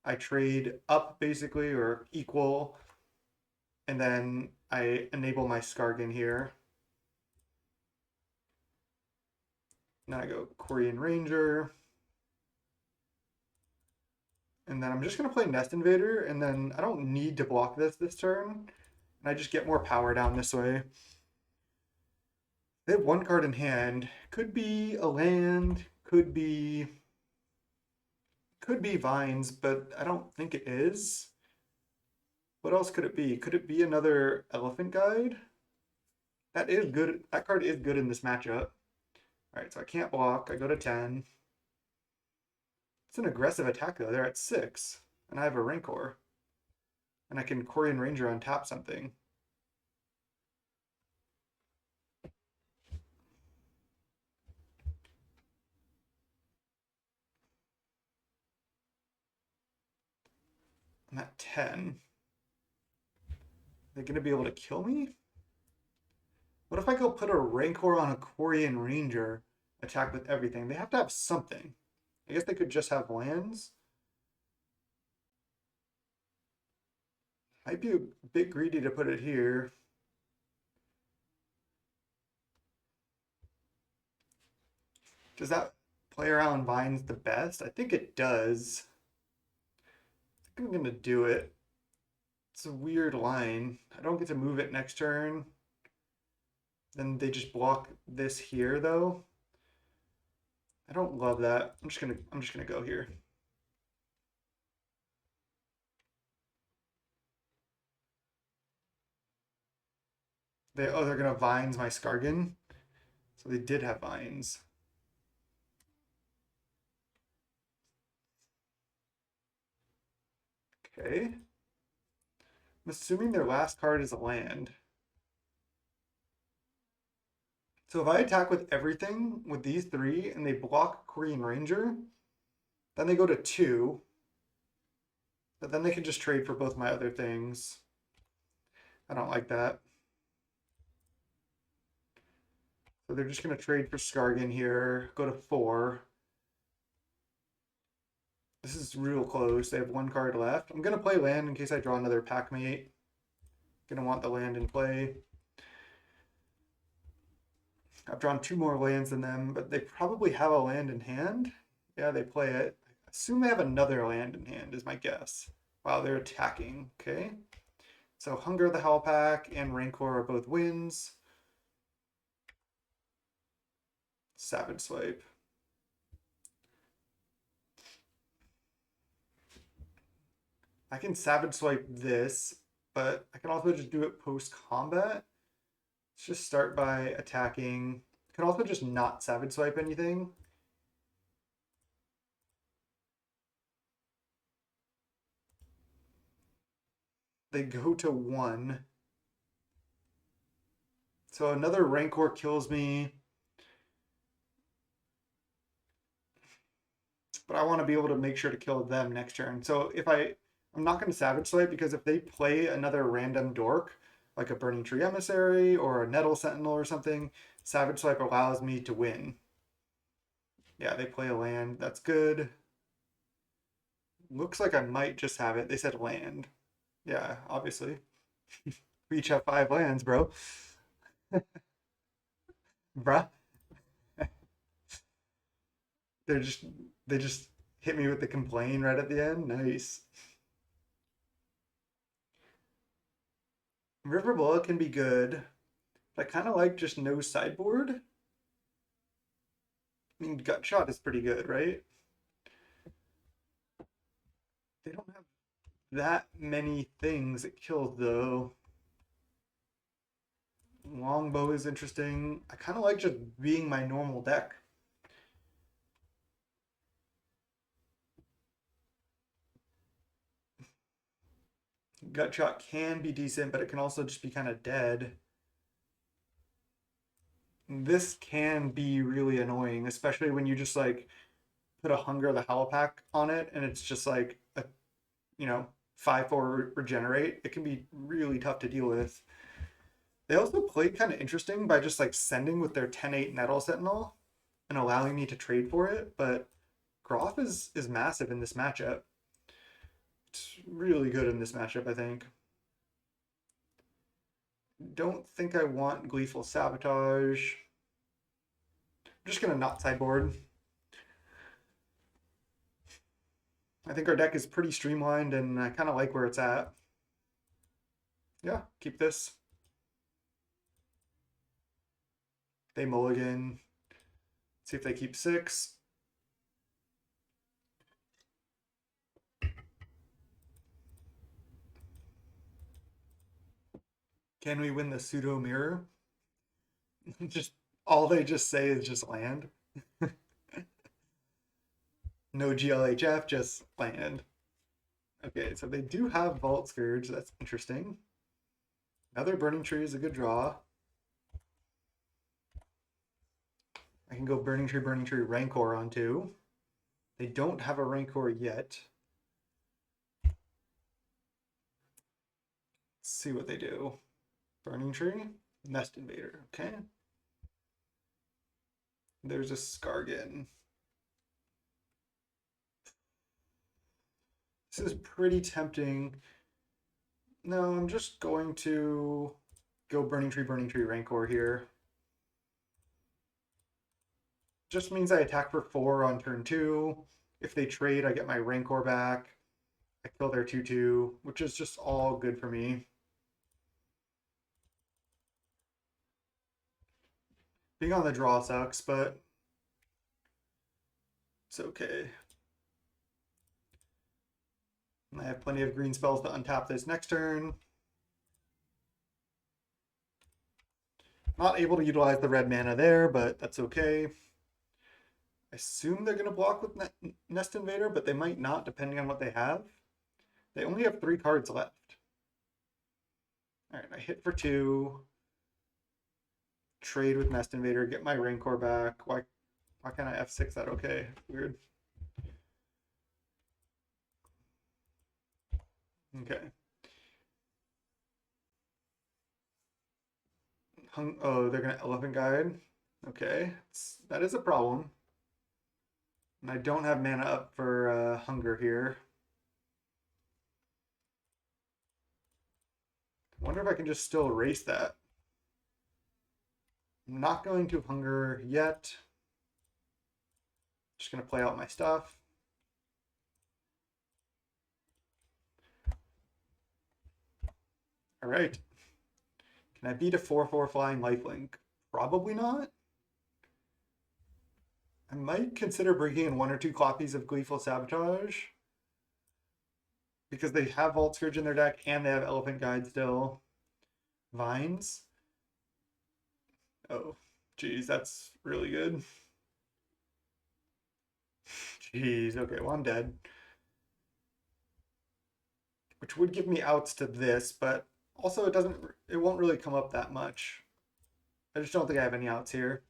I trade up basically, or equal, and then I enable my Skargan here. Now I go Quirion Ranger. And then I'm just going to play Nest Invader, and then I don't need to block this turn. And I just get more power down this way. They have one card in hand. Could be a land, could be Vines, but I don't think it is. What else could it be? Could it be another Elephant Guide? That is good. That card is good in this matchup. All right, so I can't block. I go to 10. It's an aggressive attack, though. They're at 6, and I have a Rancor. And I can Quirion Ranger on tap something. I'm at 10. Are they going to be able to kill me? What if I go put a Rancor on a Quirion Ranger, attack with everything? They have to have something. I guess they could just have lands. Might be a bit greedy to put it here. Does that play around Vines the best? I think it does. I think I'm going to do it. It's a weird line. I don't get to move it next turn. Then they just block this here, though. I don't love that. I'm just gonna go here. They're gonna Vines my Skargan. So they did have Vines. Okay. I'm assuming their last card is a land. So if I attack with everything with these 3 and they block Quirion Ranger, then they go to 2. But then they can just trade for both my other things. I don't like that. So they're just going to trade for Skargan here, go to 4. This is real close. They have 1 card left. I'm going to play land in case I draw another Packmate. Going to want the land in play. I've drawn 2 more lands than them, but they probably have a land in hand. Yeah, they play it. I assume they have another land in hand, is my guess. Wow, they're attacking. Okay. So Hunger the Howlpack and Rancor are both wins. Savage Swipe. I can Savage Swipe this, but I can also just do it post-combat. Let's just start by attacking. I can also just not Savage Swipe anything. They go to 1. So another Rancor kills me. But I want to be able to make sure to kill them next turn. So I'm not going to Savage Swipe because if they play another random dork, like a Burning Tree Emissary or a Nettle Sentinel or something, Savage Swipe allows me to win. Yeah, they play a land. That's good. Looks like I might just have it. They said land. Yeah, obviously. We each have 5 lands, bro. Bruh. They're just they just hit me with the complain right at the end. Nice. River Bullet can be good, but I kind of like just no sideboard. I mean, Gut Shot is pretty good, right? They don't have that many things it kills, though. Longbow is interesting. I kind of like just being my normal deck. Gut Shot can be decent, but it can also just be kind of dead. This can be really annoying, especially when you just like put a Hunger the Howlpack on it and it's just like a, you know, 5/4 regenerate. It can be really tough to deal with. They also played kind of interesting by just like sending with their 10/8 Nettle Sentinel and allowing me to trade for it, but Groff is massive in this matchup. It's really good in this matchup, I think. Don't think I want Gleeful Sabotage. I'm just gonna not sideboard. I think our deck is pretty streamlined and I kind of like where it's at. Yeah, keep this. They mulligan. See if they keep 6. Can we win the pseudo mirror? Just all they just say is just land. No GLHF, just land. Okay, so they do have Vault Scourge. That's interesting. Another Burning Tree is a good draw. I can go Burning Tree, Rancor on 2. They don't have a Rancor yet. Let's see what they do. Burning Tree, Nest Invader. Okay. There's a Skargan. This is pretty tempting. No, I'm just going to go Burning Tree, Rancor here. Just means I attack for 4 on turn 2. If they trade, I get my Rancor back. I kill their 2/2, which is just all good for me. Being on the draw sucks, but it's okay. I have plenty of green spells to untap this next turn. Not able to utilize the red mana there, but that's okay. I assume they're going to block with Nest Invader, but they might not, depending on what they have. They only have 3 cards left. All right, I hit for 2. Trade with Nest Invader, get my Rancor back. Why can't I F6 that? Okay, weird. Okay. Oh, they're gonna Elephant Guide. Okay, that is a problem. And I don't have mana up for Hunger here. I wonder if I can just still erase that. I'm not going to Hunger yet. Just gonna play out my stuff. All right. Can I beat a 4/4 flying lifelink? Probably not. I might consider bringing in one or two copies of Gleeful Sabotage because they have Vault Scourge in their deck and they have Elephant Guide still. Vines. Oh, geez, that's really good. Jeez, okay, well, I'm dead. Which would give me outs to this, but also it won't really come up that much. I just don't think I have any outs here.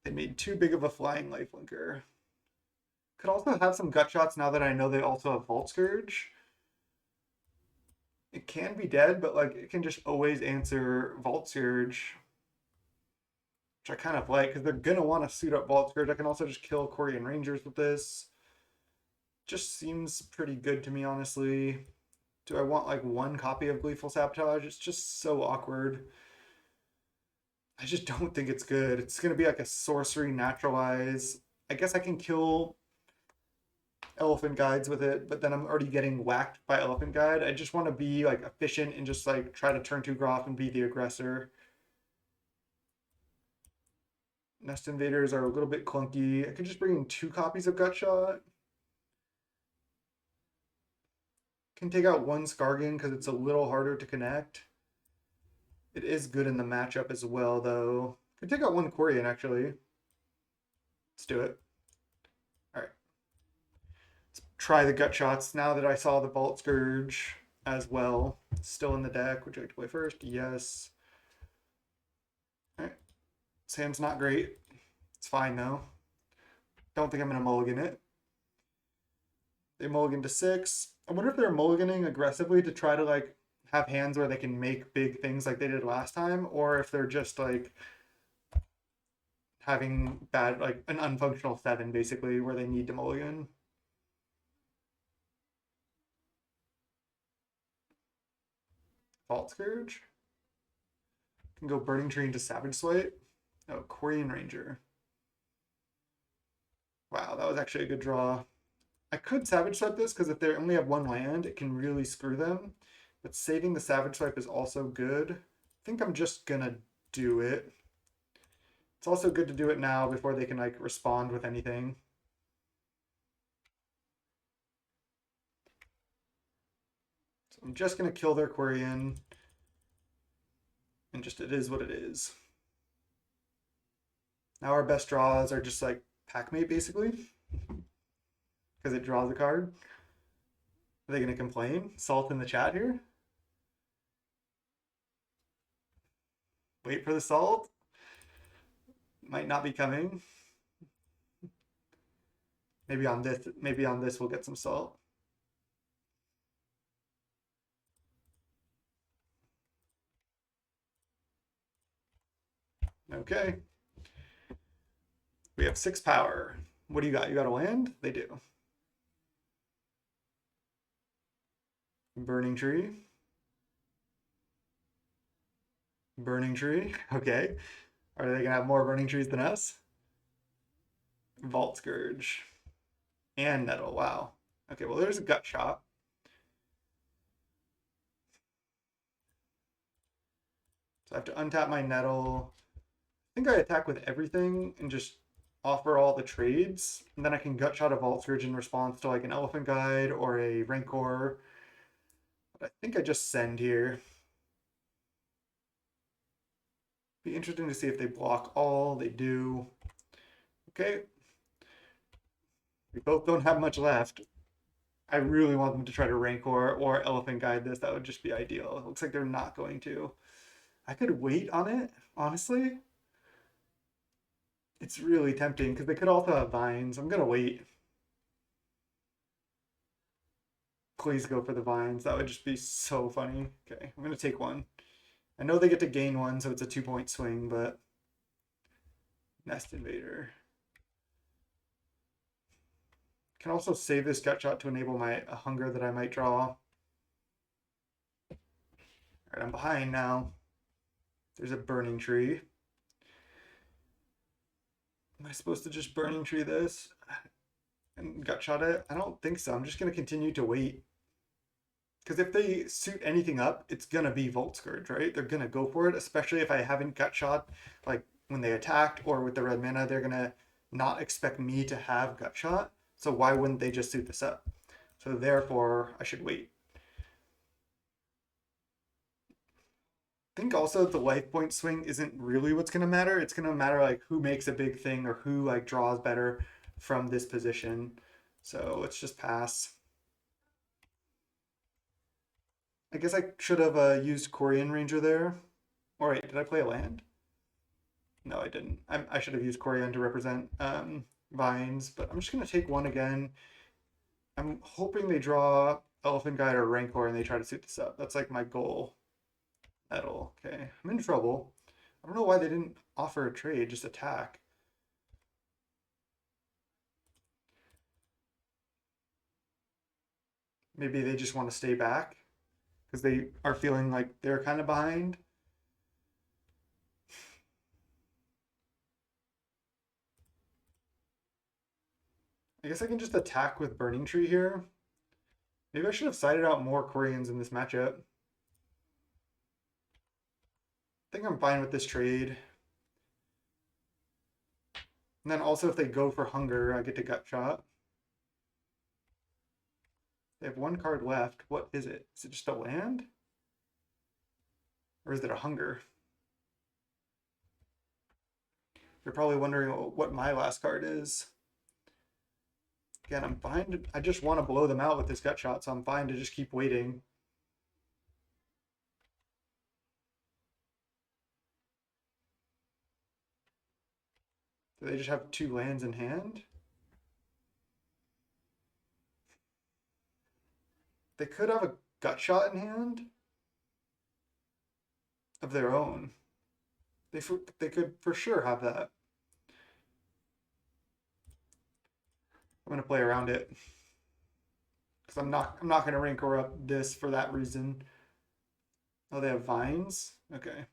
They made too big of a flying lifelinker. Could also have some gut shots now that I know they also have Vault Scourge. It can be dead, but like it can just always answer Vault Scourge, which I kind of like because they're gonna want to suit up Vault Scourge. I can also just kill Korean Rangers with this. Just seems pretty good to me, honestly. Do I want like one copy of Gleeful Sabotage? It's just so awkward. I just don't think it's good. It's gonna be like a sorcery naturalize. I guess I can kill Elephant Guides with it, but then I'm already getting whacked by Elephant Guide. I just want to be like efficient and just like try to turn 2 Groff and be the aggressor. Nest Invaders are a little bit clunky. I could just bring in 2 copies of Gutshot. Can take out 1 Skargan because it's a little harder to connect. It is good in the matchup as well, though. Could take out 1 Quarian, actually. Let's do it. All right. Let's try the gut shots now that I saw the Vault Scourge as well. Still in the deck. Would you like to play first? Yes. All right. Sam's not great. It's fine, though. Don't think I'm going to mulligan it. They mulligan to 6. I wonder if they're mulliganing aggressively to try to like have hands where they can make big things like they did last time, or if they're just like having bad like an unfunctional 7 basically where they need to mulligan. Vault Scourge. Can go Burning Tree into Savage Swipe. Oh, Korean Ranger. Wow, that was actually a good draw. I could Savage Swipe this because if they only have 1 land, it can really screw them. But saving the Savage Swipe is also good. I think I'm just gonna do it. It's also good to do it now before they can like respond with anything. So I'm just gonna kill their Quarian. And just it is what it is. Now our best draws are just like Packmate basically. Because it draws a card. Are they gonna complain? Salt in the chat here. Wait for the salt. Might not be coming. Maybe on this we'll get some salt. Okay. We have 6 power. What do you got? You got a land? They do. Burning Tree. Burning Tree. Okay. Are they gonna have more Burning Trees than us? Vault Scourge. And Nettle. Wow. Okay, well there's a gut shot. So I have to untap my Nettle. I think I attack with everything and just offer all the trades. And then I can gut shot a Vault Scourge in response to like an Elephant Guide or a Rancor. But I think I just send here. Be interesting to see if they block all. They do. Okay. We both don't have much left. I really want them to try to Rancor or Elephant Guide this. That would just be ideal. It looks like they're not going to. I could wait on it, honestly. It's really tempting because they could also have vines. I'm gonna wait. Please go for the vines. That would just be so funny. Okay, I'm gonna take 1. I know they get to gain 1, so it's a 2-point swing, but Nest Invader. Can also save this gut shot to enable my hunger that I might draw. All right, I'm behind now. There's a Burning Tree. Am I supposed to just Burning Tree this and gut shot it? I don't think so. I'm just gonna continue to wait. Because if they suit anything up, it's gonna be Volt Scourge, right? They're gonna go for it, especially if I haven't gut shot, like when they attacked or with the red mana, they're gonna not expect me to have gut shot. So why wouldn't they just suit this up? So therefore, I should wait. I think also the life point swing isn't really what's gonna matter. It's gonna matter like who makes a big thing or who like draws better from this position. So let's just pass. I guess I should have used Corian Ranger there. All right, did I play a land? No, I didn't. I should have used Corian to represent Vines, but I'm just gonna take one again. I'm hoping they draw Elephant Guide or Rancor and they try to suit this up. That's like my goal. Metal. Okay, I'm in trouble. I don't know why they didn't offer a trade, just attack. Maybe they just want to stay back because they are feeling like they're kind of behind. I guess I can just attack with Burning Tree here. Maybe I should have sided out more Koreans in this matchup. I think I'm fine with this trade. And then also if they go for Hunger, I get to Gut Shot. They have one card left. What is it? Is it just a land? Or is it a Hunger? You're probably wondering what my last card is. Again, I'm fine. I just want to blow them out with this Gut Shot, so I'm fine to just keep waiting. Do they just have 2 lands in hand? They could have a Gut Shot in hand of their own. They could for sure have that. I'm gonna play around it because I'm not gonna Rancor up this for that reason. Oh, they have Vines. Okay.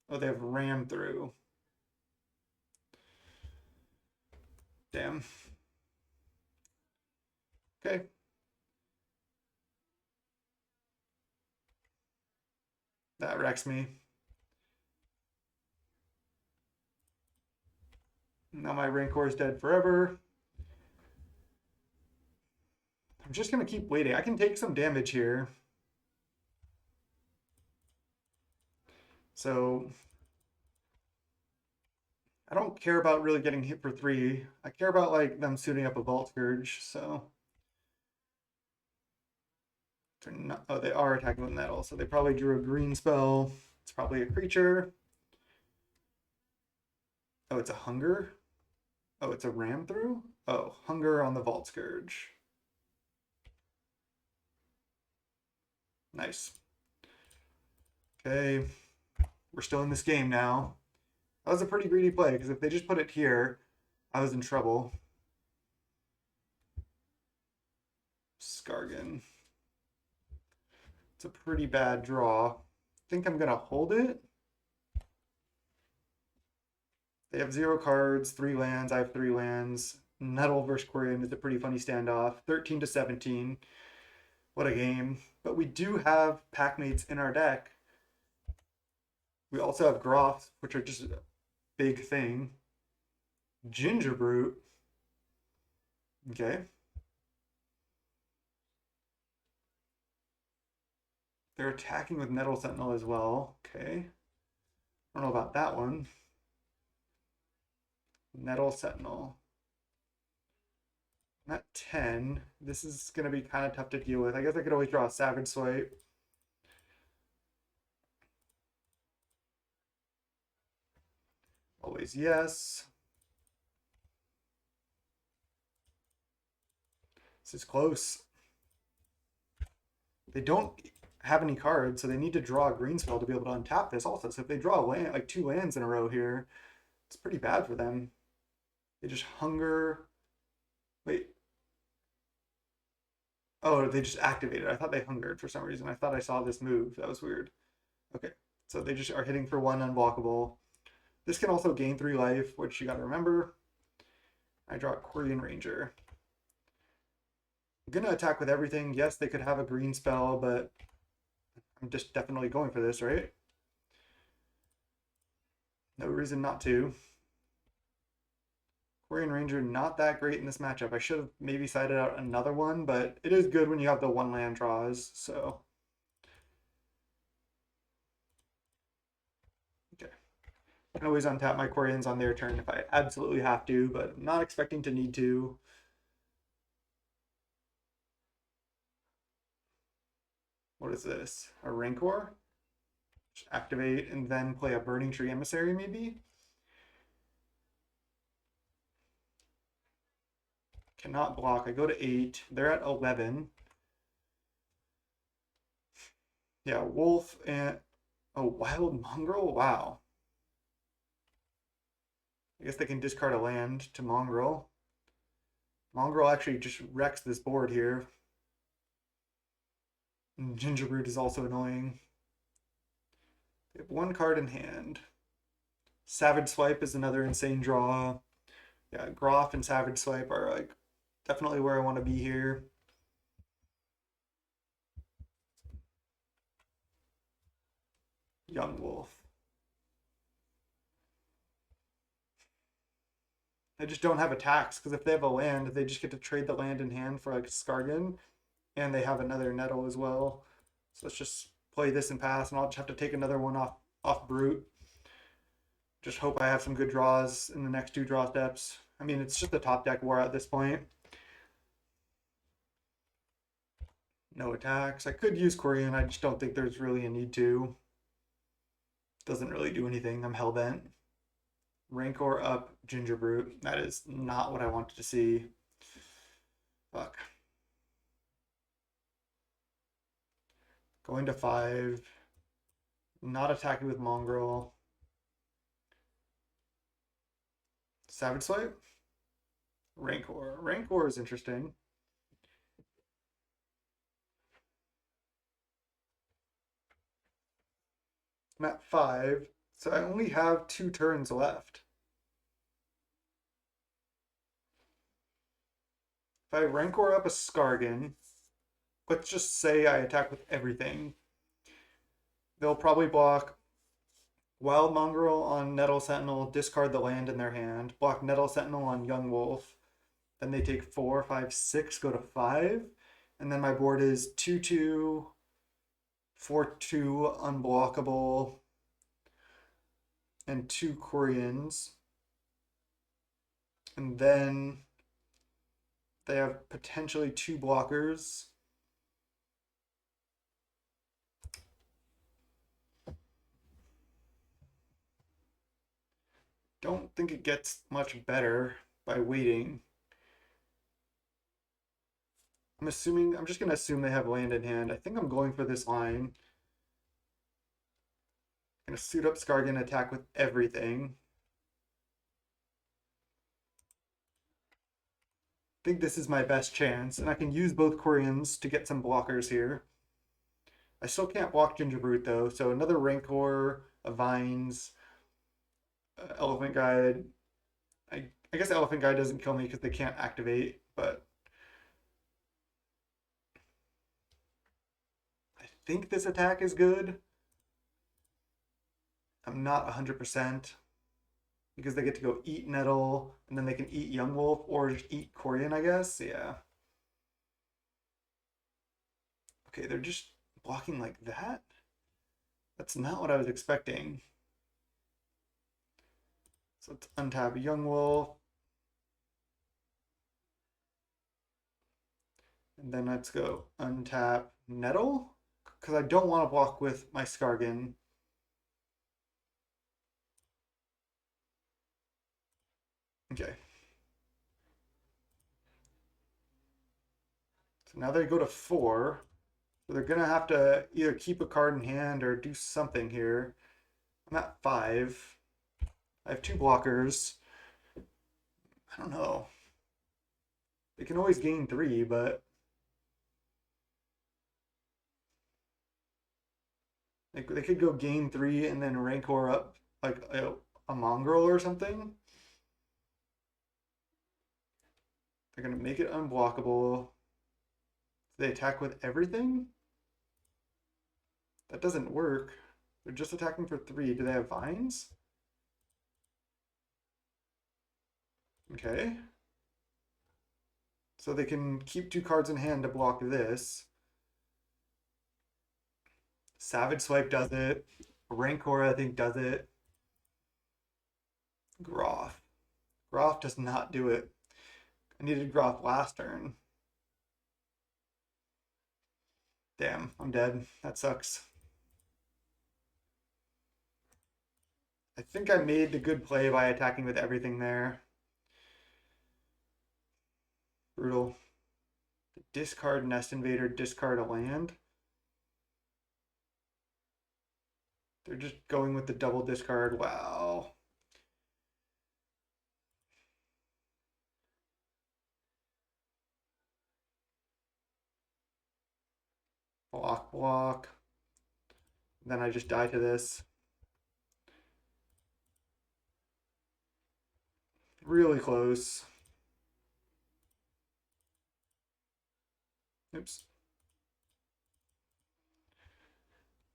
Oh, they have Ram through. Damn. Okay. That wrecks me. Now my Rancor is dead forever. I'm just gonna keep waiting. I can take some damage here. So I don't care about really getting hit for 3. I care about like them suiting up a Vault Scourge, so they're not, oh, they are attacking with Metal, so they probably drew a green spell. It's probably a creature. Oh, it's a Hunger? Oh, it's a Ram through? Oh, Hunger on the Vault Scourge. Nice. Okay, we're still in this game now. That was a pretty greedy play, because if they just put it here, I was in trouble. Skargan. It's a pretty bad draw. I think I'm going to hold it. They have 0 cards, 3 lands. I have 3 lands. Nettle versus Quirion is a pretty funny standoff. 13 to 17. What a game. But we do have Packmates in our deck. We also have Groths, which are just a big thing. Gingerbrute. Okay. They're attacking with Nettle Sentinel as well. Okay. I don't know about that one. Nettle Sentinel. I'm at 10. This is going to be kind of tough to deal with. I guess I could always draw a Savage Swipe. Always yes. This is close. They don't have any cards, so they need to draw a green spell to be able to untap this also. So if they draw a land, like 2 lands in a row here, it's pretty bad for them. They just Hunger. Wait. Oh, they just activated. I thought they hungered for some reason. I thought I saw this move. That was weird. Okay, so they just are hitting for 1 unblockable. This can also gain 3 life, which you gotta remember. I draw Quirion Ranger. I'm gonna attack with everything. Yes, they could have a green spell, but I'm just definitely going for this, right? No reason not to. Quarian Ranger, not that great in this matchup. I should have maybe sided out another one, but it is good when you have the one land draws, so. Okay. I can always untap my Quarians on their turn if I absolutely have to, but I'm not expecting to need to. What is this? A Rancor? Just activate and then play a Burning Tree Emissary, maybe? Cannot block. I go to 8. They're at 11. Yeah, Wolf and... Oh, Wild Mongrel? Wow. I guess they can discard a land to Mongrel. Mongrel actually just wrecks this board here. And Gingerbread is also annoying. They have one card in hand. Savage Swipe is another insane draw. Yeah, Groff and Savage Swipe are like definitely where I want to be here. Young Wolf. I just don't have attacks because if they have a land, they just get to trade the land in hand for like Skargan, and they have another Nettle as well. So let's just play this and pass, and I'll just have to take another one off Brute. Just hope I have some good draws in the next two draw steps. I mean, it's just a top deck war at this point. No attacks. I could use Quarian. I just don't think there's really a need to. Doesn't really do anything. I'm hellbent. Rancor up, Gingerbrute. That is not what I wanted to see. Fuck. Going to 5. Not attacking with Mongrel. Savage Swipe? Rancor. Rancor is interesting. I'm at 5, so I only have 2 turns left. If I Rancor up a Skargan, let's just say I attack with everything. They'll probably block Wild Mongrel on Nettle Sentinel, discard the land in their hand, block Nettle Sentinel on Young Wolf. Then they take 4, 5, 6, go to 5. And then my board is 2-2, 4-2, unblockable, and 2 Quarians. And then they have potentially 2 blockers. Don't think it gets much better by waiting. I'm just going to assume they have land in hand. I think I'm going for this line. I'm going to suit up Skargan, attack with everything. I think this is my best chance, and I can use both Quarians to get some blockers here. I still can't block Gingerbrute though, so another Rancor, a Vines, Elephant Guide. I guess Elephant Guide doesn't kill me because they can't activate, but I think this attack is good. I'm not 100% because they get to go eat Nettle, and then they can eat Young Wolf or just eat Quarian, I guess. Yeah. Okay, they're just blocking like that? That's not what I was expecting. So let's untap Young Wolf. And then let's go untap Nettle, because I don't want to block with my Skargan. Okay. So now they go to 4. So they're going to have to either keep a card in hand or do something here. I'm at 5. I have 2 blockers. I don't know. They can always gain 3, but they could go gain 3 and then Rancor up like a Mongrel or something. They're going to make it unblockable. Do they attack with everything? That doesn't work. They're just attacking for 3. Do they have vines? Okay. So they can keep 2 cards in hand to block this. Savage Swipe does it. Rancor, I think, does it. Groff. Groff does not do it. I needed Groff last turn. Damn, I'm dead. That sucks. I think I made the good play by attacking with everything there. Brutal. Discard Nest Invader, discard a land. They're just going with the double discard. Wow. Block, block. Then I just die to this. Really close. Oops.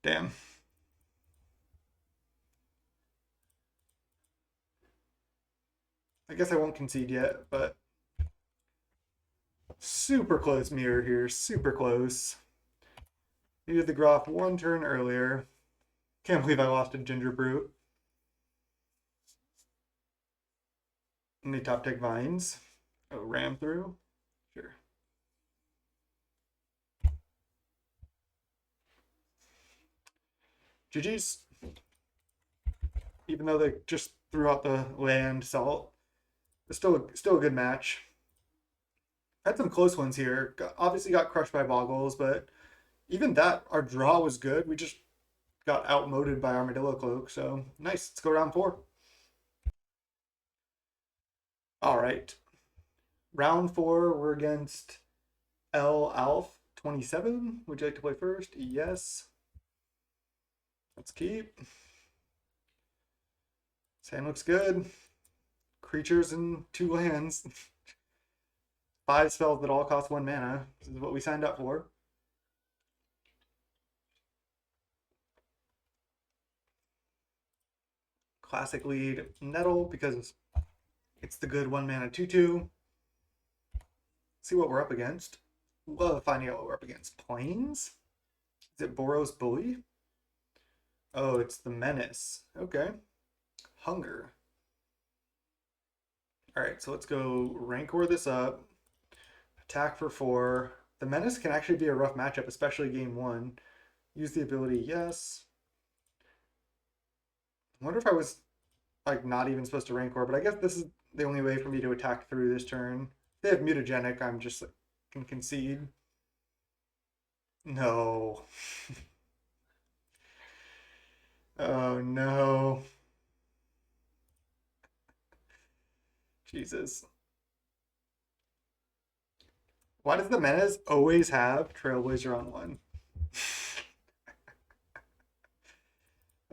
Damn. I guess I won't concede yet, but super close mirror here. Super close. Needed the Groff 1 turn earlier. Can't believe I lost a Ginger Brute. And they top deck Vines. Oh, ram through? Sure. GG's. Even though they just threw out the land salt, it's still a good match. Had some close ones here. Obviously got crushed by Boggles, but even that, our draw was good. We just got outmoded by Armadillo Cloak. So nice. Let's go round 4. All right. Round 4, we're against L Alf 27. Would you like to play first? Yes. Let's keep. This hand looks good. Creatures and 2 lands. 5 spells that all cost 1 mana. This is what we signed up for. Classic lead Nettle because it's the good 1 mana 2/2. See what we're up against. Love finding out what we're up against. Plains? Is it Boros Bully? Oh, it's the Menace. Okay. Hunger. Alright, so let's go Rancor this up. Attack for 4. The Menace can actually be a rough matchup, especially game 1. Use the ability, yes. I wonder if I was like not even supposed to Rancor, but I guess this is the only way for me to attack through this turn. If they have Mutagenic, I'm just like, can concede. No. Oh no. Jesus. Why does the Menace always have Trailblazer on 1?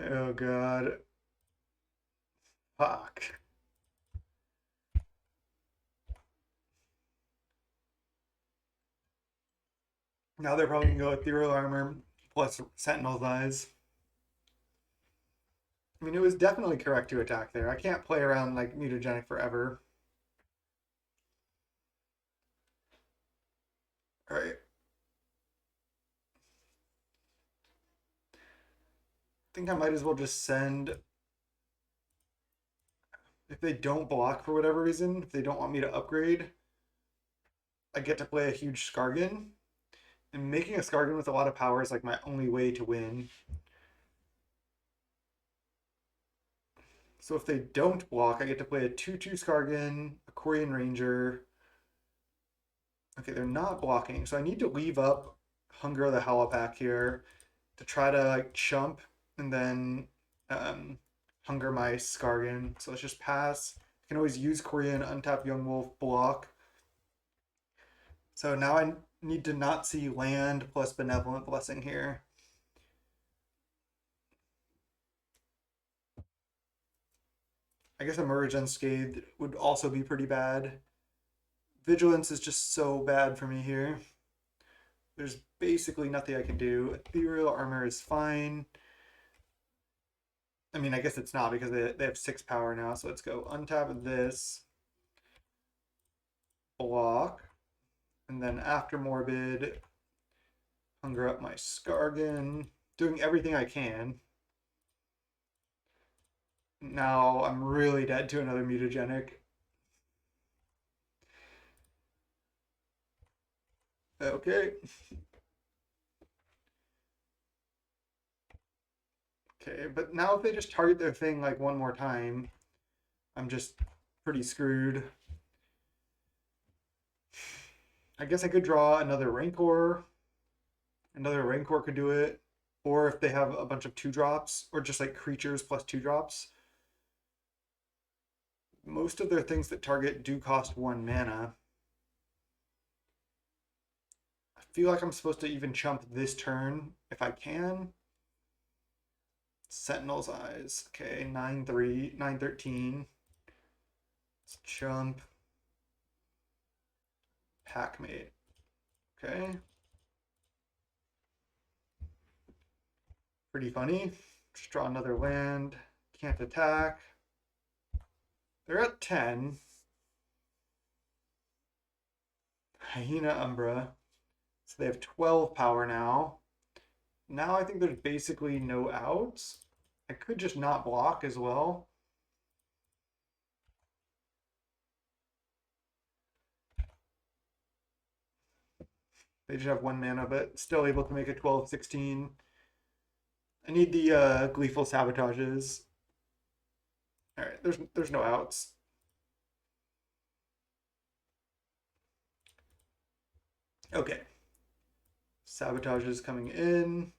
Oh god. Fuck. Now they're probably gonna go Ethereal Armor plus Sentinel's Eyes. I mean, it was definitely correct to attack there. I can't play around like Mutagenic forever. Alright. I think I might as well just send. If they don't block for whatever reason, if they don't want me to upgrade, I get to play a huge Skargan. And making a Skargan with a lot of power is like my only way to win. So if they don't block, I get to play a 2/2 Skargan, a Quarian Ranger. Okay, they're not blocking, so I need to leave up Hunger of the Howlpack here to try to like chump and then Hunger my Skargan. So let's just pass. I can always use Quarian, untap Young Wolf, block. So now I need to not see land plus Benevolent Blessing here. I guess Emerge Unscathed would also be pretty bad. Vigilance is just so bad for me here. there's basically nothing I can do. Ethereal Armor is fine. I mean, I guess it's not because they have 6 power now, so let's go untap this, block, and then after Morbid, hunger up my Skargan, doing everything I can. Now I'm really dead to another mutagenic. Okay. Okay, but now if they just target their thing like one more time, I'm just pretty screwed. I guess I could draw another Rancor. Another Rancor could do it. Or if they have a bunch of 2-drops, or just like creatures plus 2-drops. Most of their things that target do cost 1 mana. I feel like I'm supposed to even chump this turn if I can. Sentinel's Eyes. Okay, 9-3, 9-13. Let's chump. Packmate. Okay. Pretty funny. Just draw another land. Can't attack. They're at 10. Hyena Umbra. So they have 12 power now. Now I think there's basically no outs. I could just not block as well. They just have 1 mana, but still able to make a 12-16. I need the Gleeful Sabotages. All right, there's no outs. Okay. Sabotages coming in.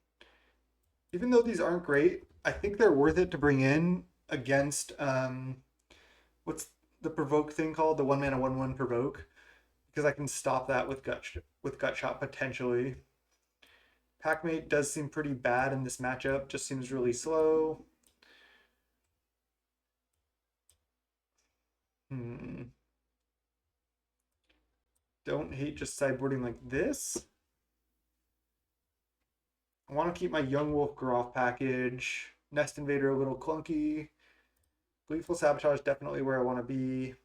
Even though these aren't great, I think they're worth it to bring in against what's the provoke thing called? The 1 mana 1/1 provoke. Because I can stop that with gut shot potentially. Packmate does seem pretty bad in this matchup, just seems really slow. Don't hate just sideboarding like this. I want to keep my Young Wolf Groff package. Nest Invader a little clunky. Gleeful Sabotage definitely where I want to be. I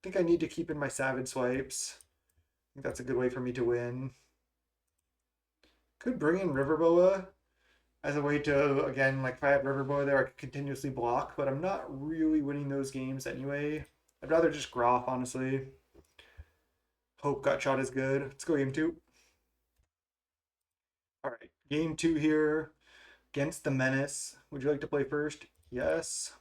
think I need to keep in my Savage Swipes. I think that's a good way for me to win. Could bring in Riverboa as a way to, again, like if I have Riverboa there, I could continuously block, but I'm not really winning those games anyway. I'd rather just Groff, honestly. Hope Gutshot is good. Let's go game 2. All right, game 2 here against the Menace. Would you like to play first? Yes.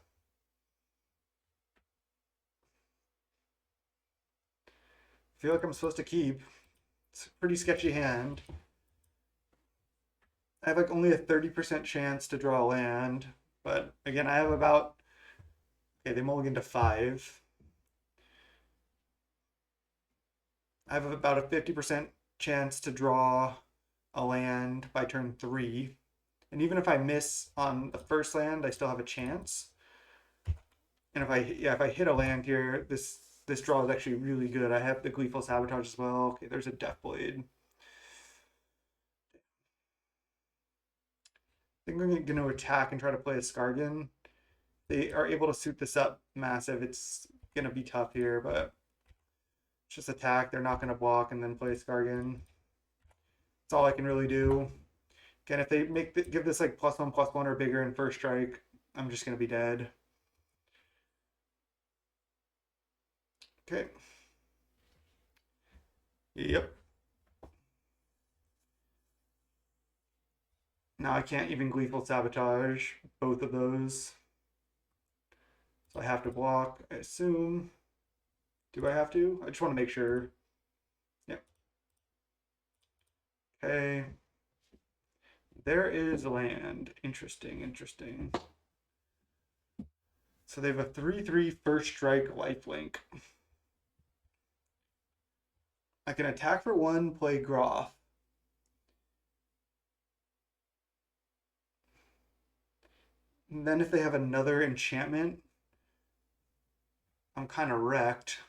I feel like I'm supposed to keep. It's a pretty sketchy hand. I have like only a 30% chance to draw a land, but again, I have about, okay, they mulligan to 5. I have about a 50% chance to draw a land by turn 3. And even if I miss on the first land, I still have a chance. And if I hit a land here, this draw is actually really good. I have the Gleeful Sabotage as well. Okay, there's a Deathblade. I think I'm going to attack and try to play a Skargan. They are able to suit this up massive. It's going to be tough here, but just attack. They're not going to block and then play a Skargan. That's all I can really do. Again, if they give this like +1/+1 or bigger in first strike, I'm just going to be dead. Okay. Yep. Now I can't even Gleeful Sabotage both of those. So I have to block, I assume. Do I have to? I just want to make sure. Yep. Okay. There is land. Interesting, interesting. So they have a 3/3 first strike lifelink. I can attack for 1, play Groff. And then if they have another enchantment, I'm kind of wrecked.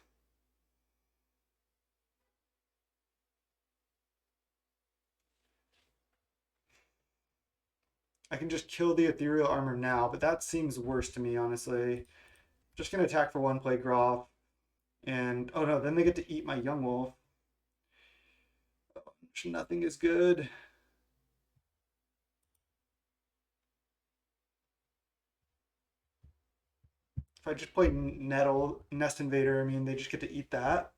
I can just kill the ethereal armor now, but that seems worse to me, honestly. Just gonna attack for one, play Groff, and oh no, then they get to eat my young wolf. Nothing is good. If I just play Nettle, Nest Invader, I mean, they just get to eat that.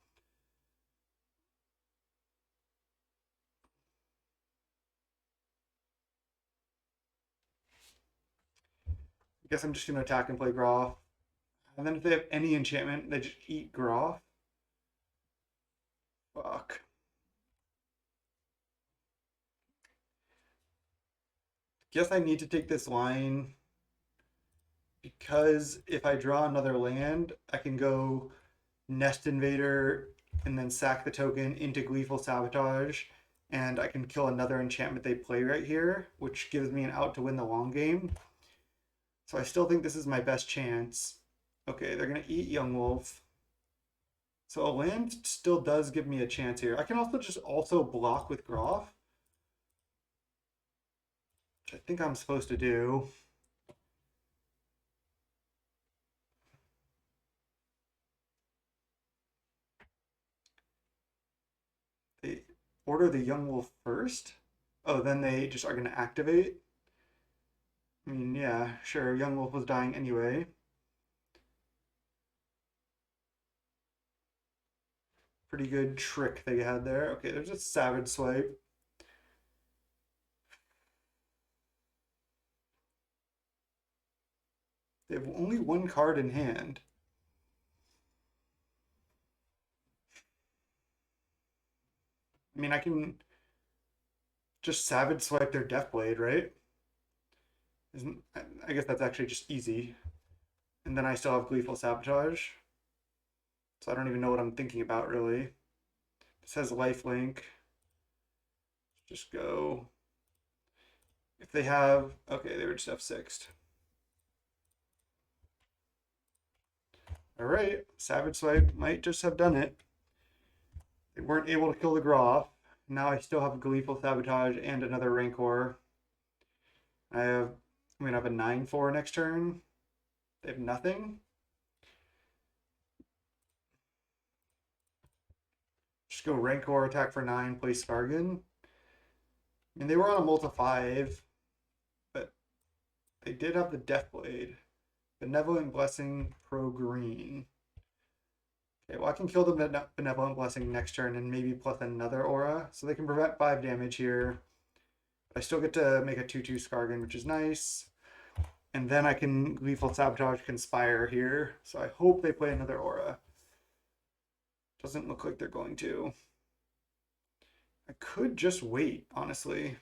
I guess I'm just going to attack and play Groff. And then if they have any enchantment, they just eat Groff. Fuck. Guess I need to take this line because if I draw another land, I can go Nest Invader and then sack the token into Gleeful Sabotage, and I can kill another enchantment they play right here, which gives me an out to win the long game. So I still think this is my best chance. Okay, they're going to eat Young Wolf. So a land still does give me a chance here. I can also just block with Groff, which I think I'm supposed to do. They order the Young Wolf first. Oh, then they just are going to activate. I mean, yeah, sure, Young Wolf was dying anyway. Pretty good trick they had there. Okay, there's a Savage Swipe. They have only one card in hand. I mean, I can just Savage Swipe their Deathblade, right? Isn't I guess that's actually just easy. And then I still have Gleeful Sabotage. So I don't even know what I'm thinking about, really. This has lifelink. Just go. If they have... Okay, they were just F6'd. Alright, Savage Swipe might just have done it. They weren't able to kill the Groff. Now I still have Gleeful Sabotage and another Rancor. I'm going to have a 9-4 next turn. They have nothing. Just go Rancor, attack for 9, play Skargan. I mean, they were on a multi-5, but they did have the Deathblade. Benevolent Blessing, pro green. Okay, well, I can kill the Benevolent Blessing next turn and maybe plus another aura. So they can prevent 5 damage here. I still get to make a 2-2 Skargan, which is nice. And then I can Gleeful Sabotage Conspire here. So I hope they play another aura. Doesn't look like they're going to. I could just wait, honestly.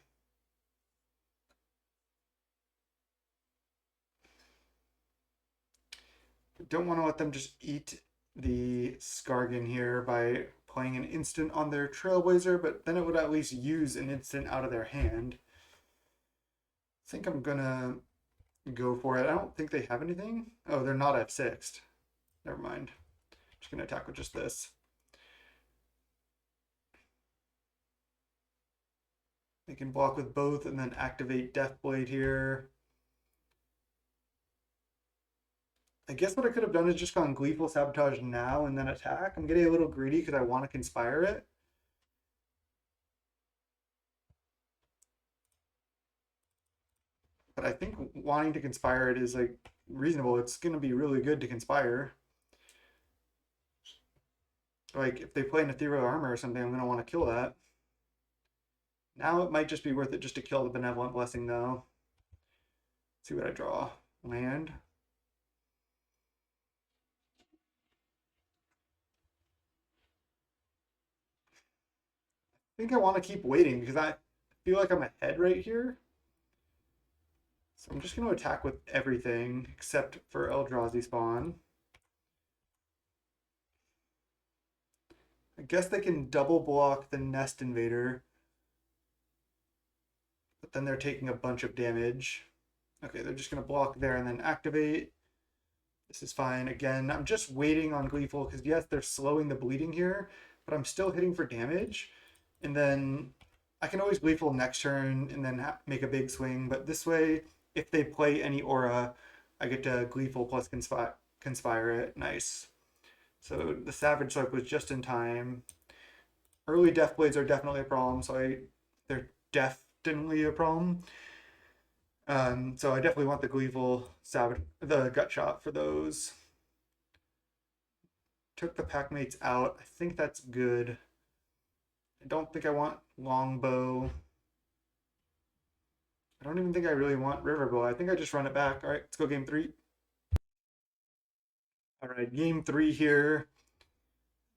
I don't want to let them just eat the Skargan here by playing an instant on their Trailblazer, but then it would at least use an instant out of their hand. I think I'm gonna go for it. I don't think they have anything. Oh, they're not F6'd. Never mind. Just gonna attack with just this. They can block with both and then activate Deathblade here. I guess what I could have done is just gone Gleeful Sabotage now and then attack. I'm getting a little greedy because I want to Conspire it. But I think wanting to Conspire it is like reasonable. It's going to be really good to Conspire. Like if they play an Ethereal Armor or something, I'm going to want to kill that. Now it might just be worth it just to kill the Benevolent Blessing though. Let's see what I draw. Land. I think I want to keep waiting because I feel like I'm ahead right here. So I'm just going to attack with everything except for Eldrazi spawn. I guess they can double block the Nest Invader. But then they're taking a bunch of damage. Okay, they're just going to block there and then activate. This is fine. Again, I'm just waiting on Gleeful because yes, they're slowing the bleeding here, but I'm still hitting for damage. And then I can always Gleeful next turn and then make a big swing, but this way, if they play any aura, I get to Gleeful plus Conspire it. Nice. So the Savage Swipe was just in time. Early Death Blades are definitely a problem, they're definitely a problem. So I definitely want the Gleeful Savage, the Gut Shot for those. Took the Packmates out. I think that's good. I don't think I want Longbow. I don't even think I really want Riverbow. I think I just run it back. All right, let's go game 3. All right, game 3 here.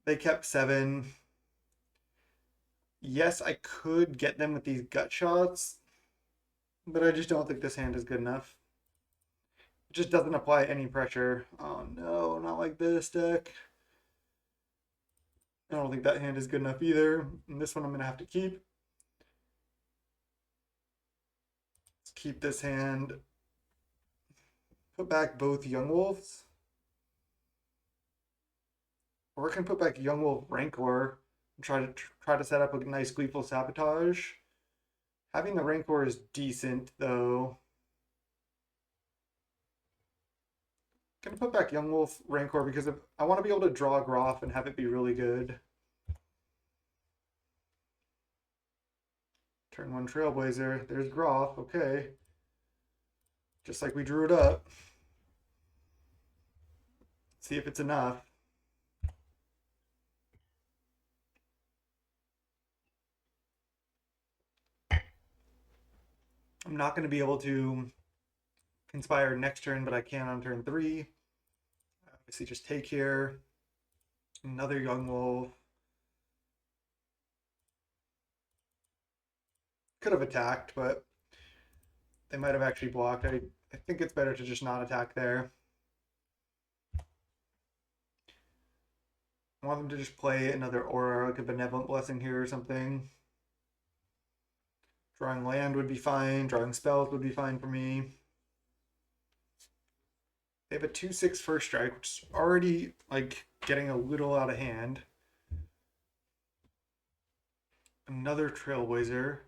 They kept 7. Yes, I could get them with these gut shots, but I just don't think this hand is good enough. It just doesn't apply any pressure. Oh no, not like this deck. I don't think that hand is good enough either. And this one I'm going to have to keep. Let's keep this hand. Put back both Young Wolves. Or I can put back Young Wolf Rancor and try to set up a nice Gleeful Sabotage. Having the Rancor is decent though. Gonna put back Young Wolf Rancor because I want to be able to draw Groff and have it be really good. Turn 1 Trailblazer. There's Groff. Okay. Just like we drew it up. See if it's enough. I'm not going to be able to Conspire next turn, but I can on turn 3. Obviously just take here. Another Young Wolf. Could have attacked, but they might have actually blocked. I think it's better to just not attack there. I want them to just play another aura, like a Benevolent Blessing here or something. Drawing land would be fine. Drawing spells would be fine for me. They have a 2/6 first strike, which is already like getting a little out of hand. Another Trailblazer.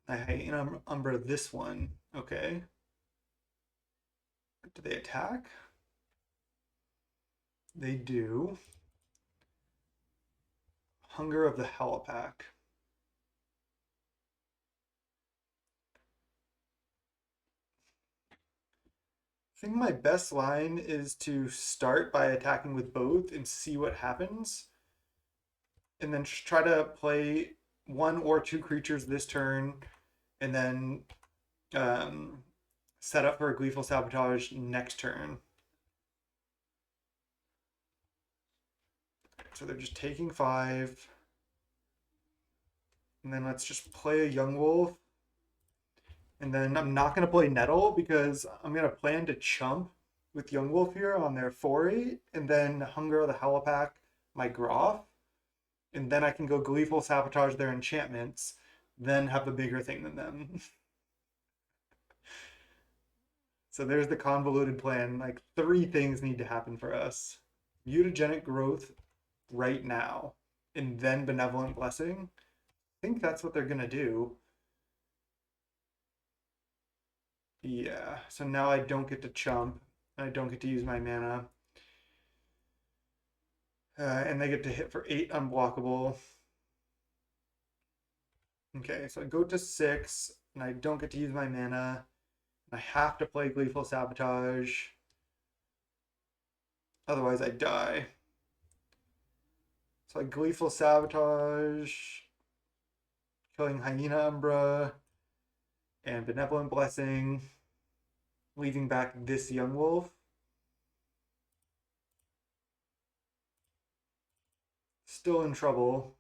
I hate Umbra this one. Okay. Do they attack? They do. Hunger of the Halapack. I think my best line is to start by attacking with both and see what happens. And then try to play 1 or 2 creatures this turn and then set up for a Gleeful Sabotage next turn. So they're just taking 5. And then let's just play a Young Wolf. And then I'm not going to play Nettle because I'm going to plan to chump with Young Wolf here on their 4/8. And then Hunger of the Halapack my Groff. And then I can go Gleeful Sabotage their enchantments. Then have a bigger thing than them. So there's the convoluted plan. Like 3 things need to happen for us. Mutagenic Growth right now. And then Benevolent Blessing. I think that's what they're going to do. Yeah, so now I don't get to chump. I don't get to use my mana. And they get to hit for 8 unblockable. Okay, so I go to 6, and I don't get to use my mana. I have to play Gleeful Sabotage. Otherwise, I die. So I Gleeful Sabotage, killing Hyena Umbra, and Benevolent Blessing, leaving back this Young Wolf. Still in trouble.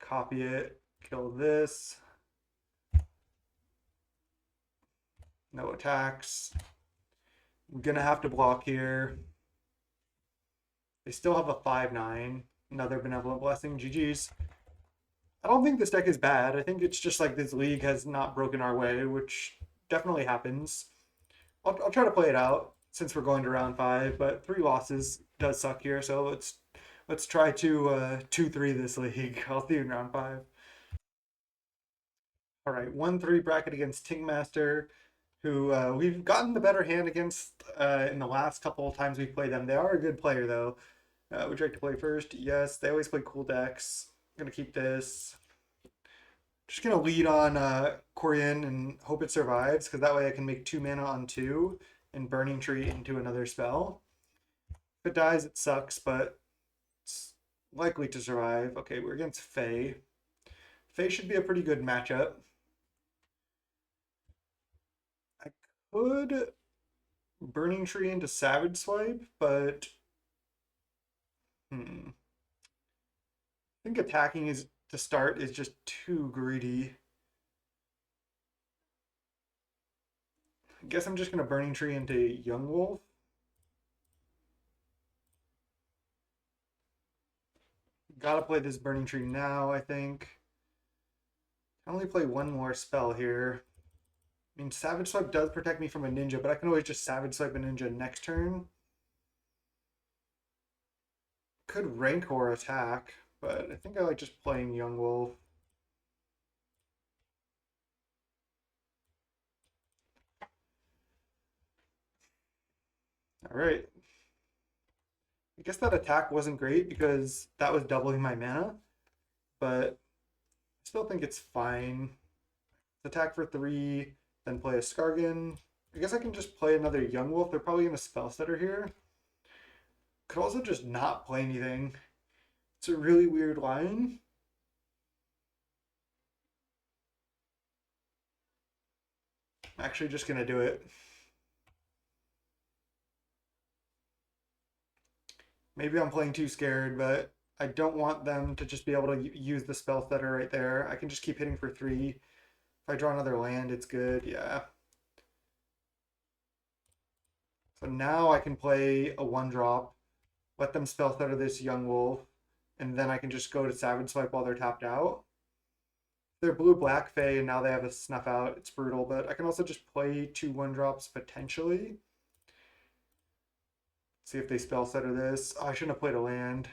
Copy it, kill this. No attacks. I'm gonna have to block here. They still have a 5/9. Another Benevolent Blessing. GG's. I don't think this deck is bad. I think it's just like this league has not broken our way, which definitely happens. I'll try to play it out since we're going to round 5, but 3 losses does suck here, so Let's try to 2-3 this league. I'll see you in round 5. All right, 1-3 bracket against Tingmaster, who we've gotten the better hand against in the last couple of times we've played them. They are a good player though. Would you like to play first? Yes, they always play cool decks. I'm gonna keep this. Just gonna lead on Corian and hope it survives, because that way I can make 2 mana on 2 and Burning Tree into another spell. If it dies, it sucks, but it's likely to survive. Okay, we're against Fae. Fae should be a pretty good matchup. I could Burning Tree into Savage Swipe, but I think attacking is to start is just too greedy. I guess I'm just gonna Burning Tree into Young Wolf. Gotta play this Burning Tree now, I think. I only play one more spell here. I mean, Savage Swipe does protect me from a ninja, but I can always just Savage Swipe a ninja next turn. Could Rancor attack, but I think I like just playing Young Wolf. All right. I guess that attack wasn't great because that was doubling my mana, but I still think it's fine. Attack for 3, then play a Skargan. I guess I can just play another Young Wolf. They're probably going to Spell Stutter here. Could also just not play anything. It's a really weird line. I'm actually just going to do it. Maybe I'm playing too scared, but I don't want them to just be able to use the Spell Stutter right there. I can just keep hitting for 3. If I draw another land, it's good. Yeah. So now I can play a 1-drop, let them Spell Stutter this Young Wolf, and then I can just go to Savage Swipe while they're tapped out. They're blue-black Fae, and now they have a Snuff Out. It's brutal, but I can also just play 2 1-drops potentially. See if they Spell Stutter this. Oh, I shouldn't have played a land.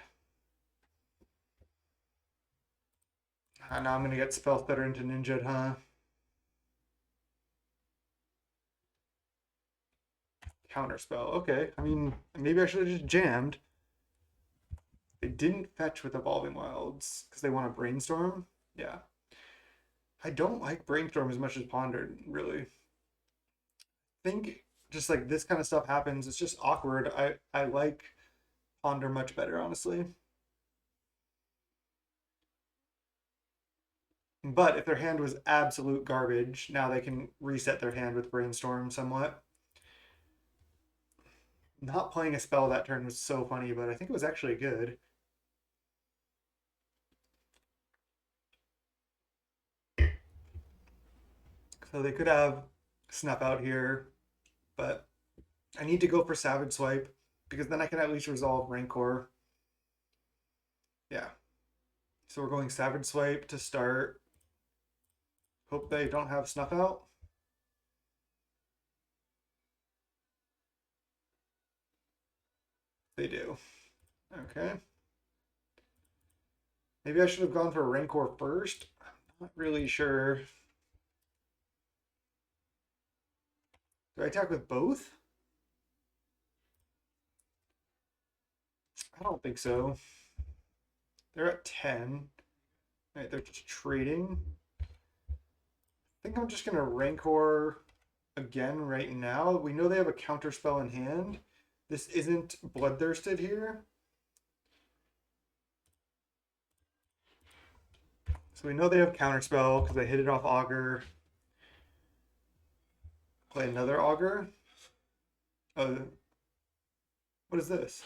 Now I'm going to get Spell Stutter into Ninja, huh? Counterspell. Okay. I mean, maybe I should have just jammed. They didn't fetch with Evolving Wilds because they want to Brainstorm. Yeah. I don't like Brainstorm as much as Ponder, really. I think just like this kind of stuff happens, it's just awkward. I like Ponder much better, honestly. But if their hand was absolute garbage, now they can reset their hand with Brainstorm somewhat. Not playing a spell that turn was so funny, but I think it was actually good. So they could have Snuff Out here, but I need to go for Savage Swipe because then I can at least resolve Rancor. Yeah. So we're going Savage Swipe to start. Hope they don't have Snuff Out. They do. Okay. Maybe I should have gone for Rancor first. I'm not really sure. Do I attack with both? I don't think so. They're at 10. All right, they're just trading. I think I'm just going to Rancor again right now. We know they have a counter spell in hand. This isn't Bloodthirsted here. So we know they have counterspell because they hit it off Augur. Play another Augur. Oh, what is this?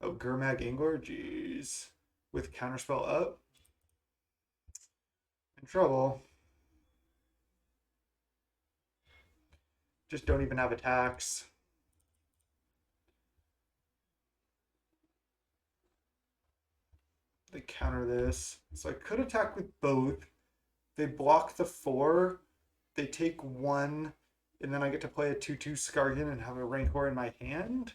Oh, Gurmag Angler? Jeez. With counterspell up. In trouble. Just don't even have attacks. They counter this. So I could attack with both. They block the 4. They take 1. And then I get to play a 2-2 Skargan and have a Rancor in my hand.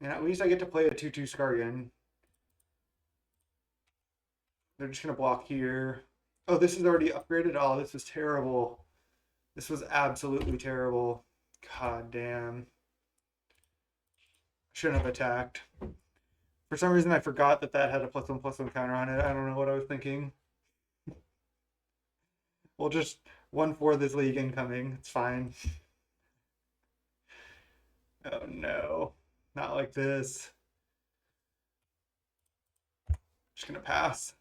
And at least I get to play a 2/2 Scargan. They're just going to block here. Oh, this is already upgraded? Oh, this is terrible. This was absolutely terrible. God damn. Shouldn't have attacked. For some reason, I forgot that that had a +1/+1 counter on it. I don't know what I was thinking. We'll just 1-4 this league incoming. It's fine. Oh no. Not like this. Just gonna pass.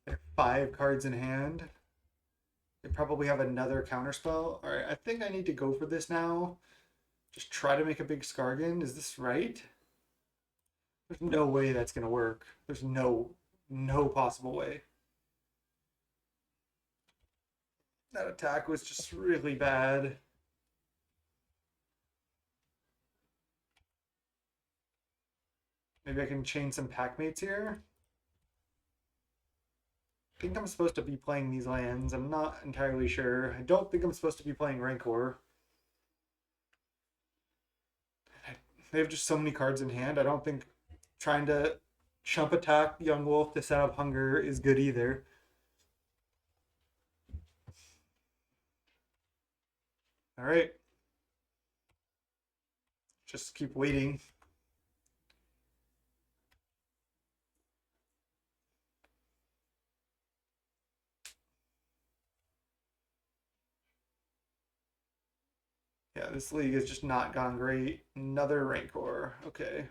They're 5 cards in hand. They probably have another counterspell. Alright, I think I need to go for this now. Just try to make a big Scargan. Is this right? There's no way that's gonna work. There's no possible way. That attack was just really bad. Maybe I can chain some pack mates here. I think I'm supposed to be playing these lands. I'm not entirely sure. I don't think I'm supposed to be playing Rancor. They have just so many cards in hand. I don't think trying to chump attack Young Wolf to set up Hunger is good either. All right. Just keep waiting. Yeah, this league has just not gone great. Another Rancor. Okay.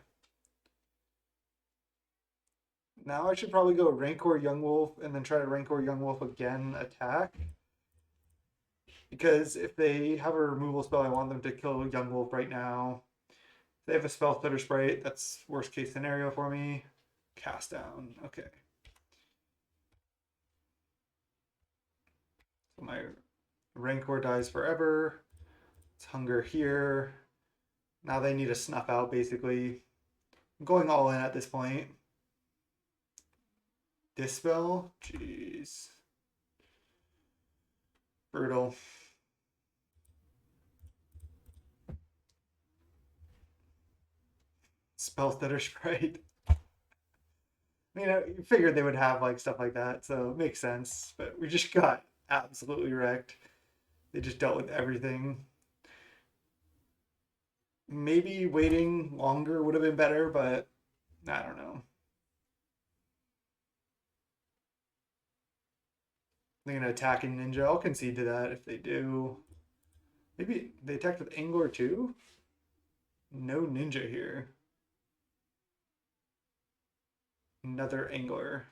Now I should probably go Rancor Young Wolf and then try to Rancor Young Wolf again attack. Because if they have a removal spell, I want them to kill Young Wolf right now. If they have a spell Stutter Sprite, that's worst case scenario for me. Cast down. Okay. So my Rancor dies forever. It's Hunger here. Now they need to snuff out, basically. I'm going all in at this point. Dispel? Jeez. Brutal. Spell Stutter Sprite. I mean, I figured they would have like stuff like that, so it makes sense. But we just got absolutely wrecked. They just dealt with everything. Maybe waiting longer would have been better, but I don't know. They're gonna attack in Ninja. I'll concede to that if they do. Maybe they attacked with Angler too? No Ninja here. Another Angler.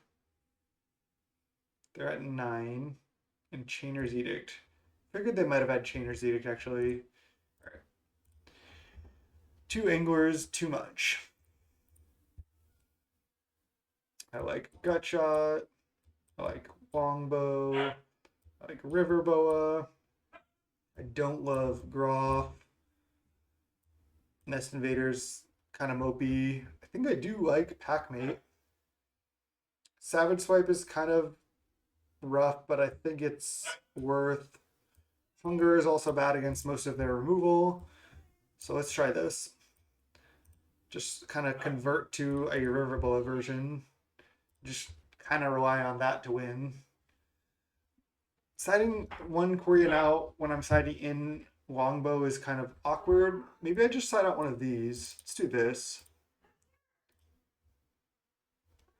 They're at 9. And Chainer's Edict. Figured they might have had Chainer's Edict actually. All right. 2 Anglers, too much. I like Gutshot. I like Longbow. I like River Boa. I don't love Groff. Nest Invaders, kind of mopey. I think I do like Packmate. Savage Swipe is kind of rough, but I think it's worth. Hunger is also bad against most of their removal. So let's try this. Just kind of convert to a Riverboa version. Just kind of rely on that to win. Siding one Korean out when I'm siding in Longbow is kind of awkward. Maybe I just side out one of these. Let's do this.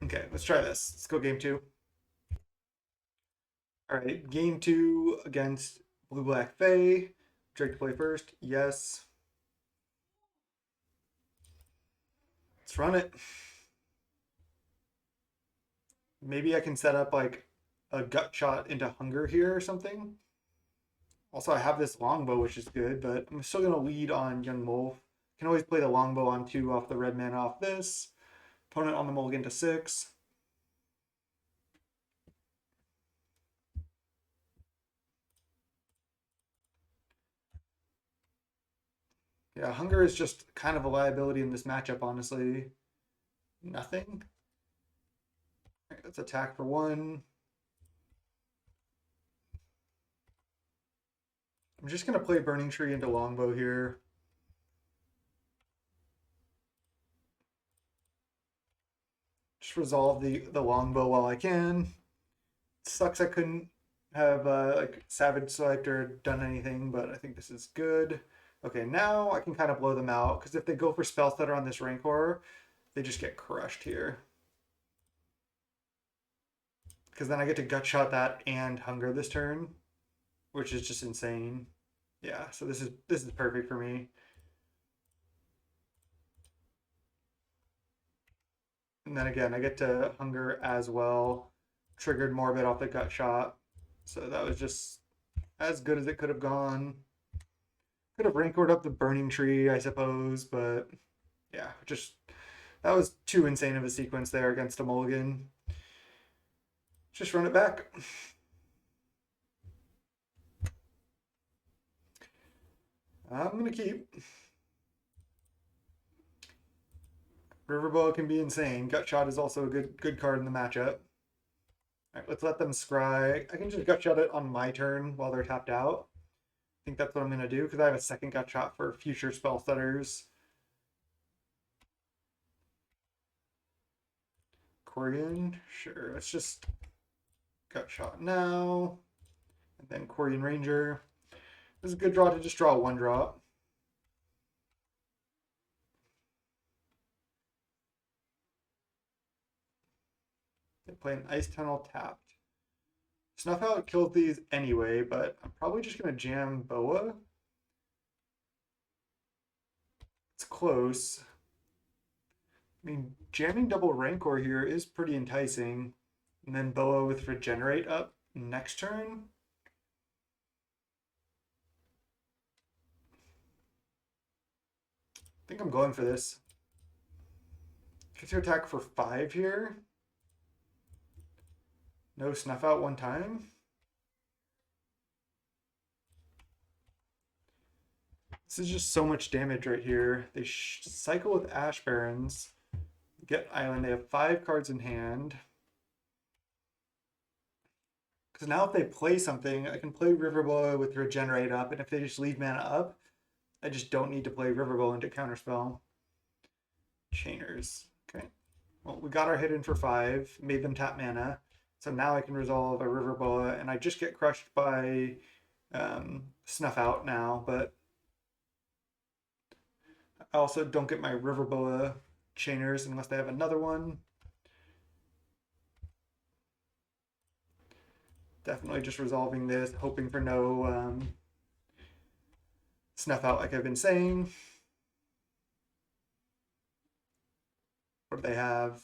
Okay, let's try this. Let's go game 2. All right, game 2 against Blue Black Fae. Drake to play first. Yes. Let's run it. Maybe I can set up like a gut shot into Hunger here or something. Also, I have this Longbow, which is good, but I'm still going to lead on Young Wolf. Can always play the Longbow on 2 off the red mana off this. Opponent on the mulligan to 6. Yeah, Hunger is just kind of a liability in this matchup, honestly. Nothing. All right, let's attack for 1. just gonna play Burning Tree into Longbow here. Just resolve the Longbow while I can. It sucks I couldn't have like Savage Select or done anything, but I think this is good. Okay, now I can kind of blow them out, because if they go for spell stutter on this Rancor, they just get crushed here. Because then I get to gut shot that and hunger this turn, which is just insane. Yeah, so this is perfect for me. And then again, I get to hunger as well. Triggered Morbid off the gut shot. So that was just as good as it could have gone. Could have rancored up the Burning Tree, I suppose, but yeah, just that was too insane of a sequence there against a mulligan. Just run it back. I'm gonna keep. Riverboa can be insane. Gut Shot is also a good card in the matchup. All right, let's let them scry. I can just Gut Shot it on my turn while they're tapped out. I think that's what I'm gonna do, because I have a second Gut Shot for future spell setters. Corian, sure. Let's just Gut Shot now, and then Corian Ranger. This is a good draw to just draw one drop. They play an Ice Tunnel tapped. Snuff Out kills these anyway, but I'm probably just going to jam Boa. It's close. I mean, jamming double Rancor here is pretty enticing. And then Boa with Regenerate up next turn. I think I'm going for this. Get to attack for 5 here. No Snuff Out one time. This is just so much damage right here. They cycle with Ash Barons. Get Island. They have 5 cards in hand. Because now if they play something, I can play Riverboa with Regenerate up, and if they just leave mana up, I just don't need to play Riverboa into Counterspell. Chainers. Okay. Well, we got our hit in for 5, made them tap mana. So now I can resolve a Riverboa, and I just get crushed by Snuff Out now, but I also don't get my Riverboa Chainers unless they have another one. Definitely just resolving this, hoping for no Snuff Out like I've been saying. What do they have?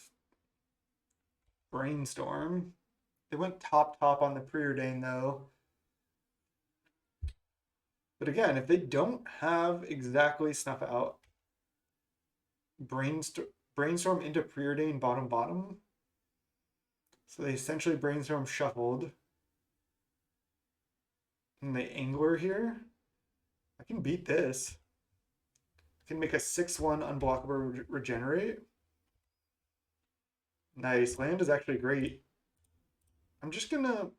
Brainstorm. They went top on the Preordain though. But again, if they don't have exactly Snuff Out, Brainstorm into Preordain bottom. So they essentially Brainstorm shuffled. And they Angler here. I can beat this. I can make a 6/1 unblockable regenerate. Nice. Land is actually great. I'm just going to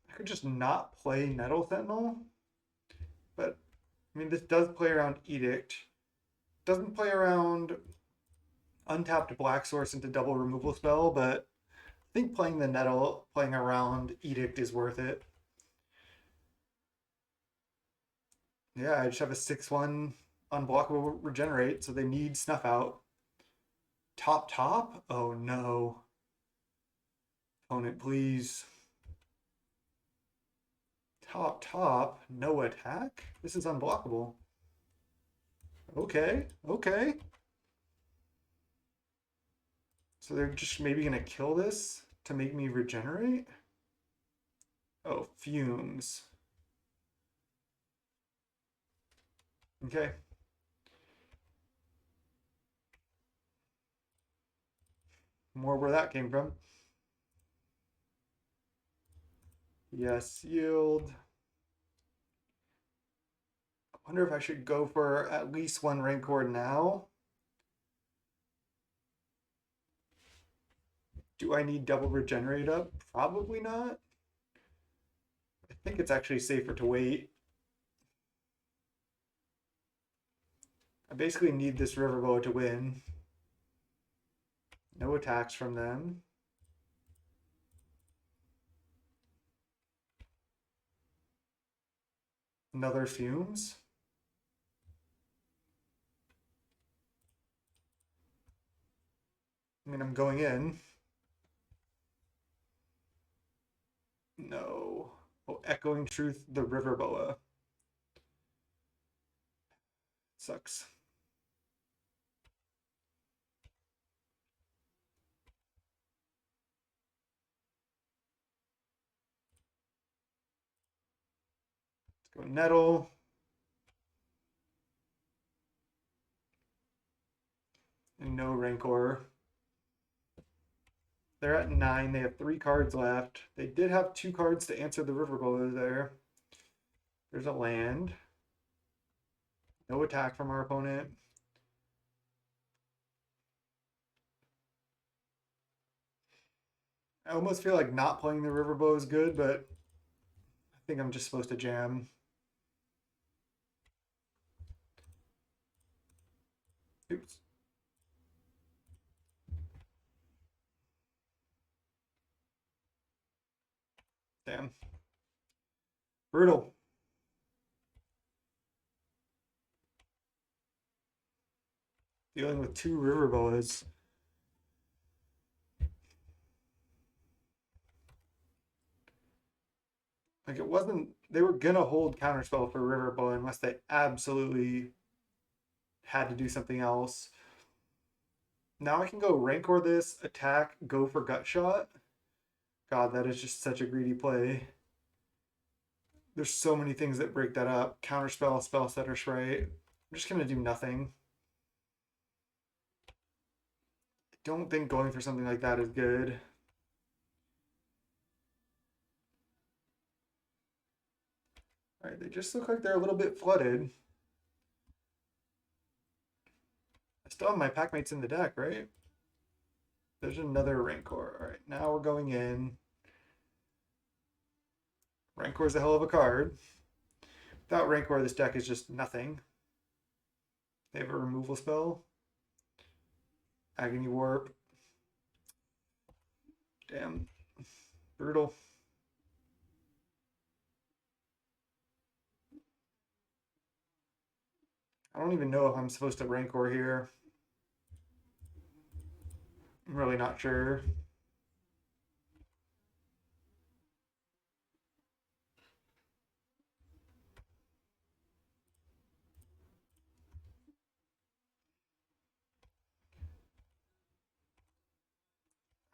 I could just not play Nettle Sentinel, but I mean this does play around Edict. Doesn't play around untapped Black Source into double removal spell, but I think playing the Nettle, playing around Edict is worth it. Yeah, I just have a 6/1 unblockable regenerate, so they need Snuff Out. Top? Oh no. Opponent, please. Top, no attack? This is unblockable. Okay. So they're just maybe gonna kill this to make me regenerate? Oh, fumes. Okay. More where that came from. Yes, yield. I wonder if I should go for at least one Rancor now. Do I need double regenerate up? Probably not. I think it's actually safer to wait. I basically need this Riverboa to win. No attacks from them. Another Fumes. I mean, I'm going in. No. Oh, Echoing Truth, the Riverboa. Sucks. Let's go Nettle. And no Rancor. They're at 9. They have 3 cards left. They did have 2 cards to answer the Riverboa there. There's a land. No attack from our opponent. I almost feel like not playing the Riverboa is good, but I think I'm just supposed to jam. Oops. Damn. Brutal. Dealing with 2 Riverboas. Like, it wasn't, they were gonna hold Counterspell for Riverboa unless they absolutely had to do something else. Now I can go Rancor this, attack, go for Gut Shot. God, that is just such a greedy play. There's so many things that break that up. Counterspell, Spell Setter Sprite. I'm just gonna do nothing. I don't think going for something like that is good. Alright, they just look like they're a little bit flooded. I still have my Packmates in the deck, right? There's another Rancor. Alright, now we're going in. Rancor is a hell of a card. Without Rancor, this deck is just nothing. They have a removal spell. Agony Warp. Damn. Brutal. I don't even know if I'm supposed to Rancor here. I'm really not sure.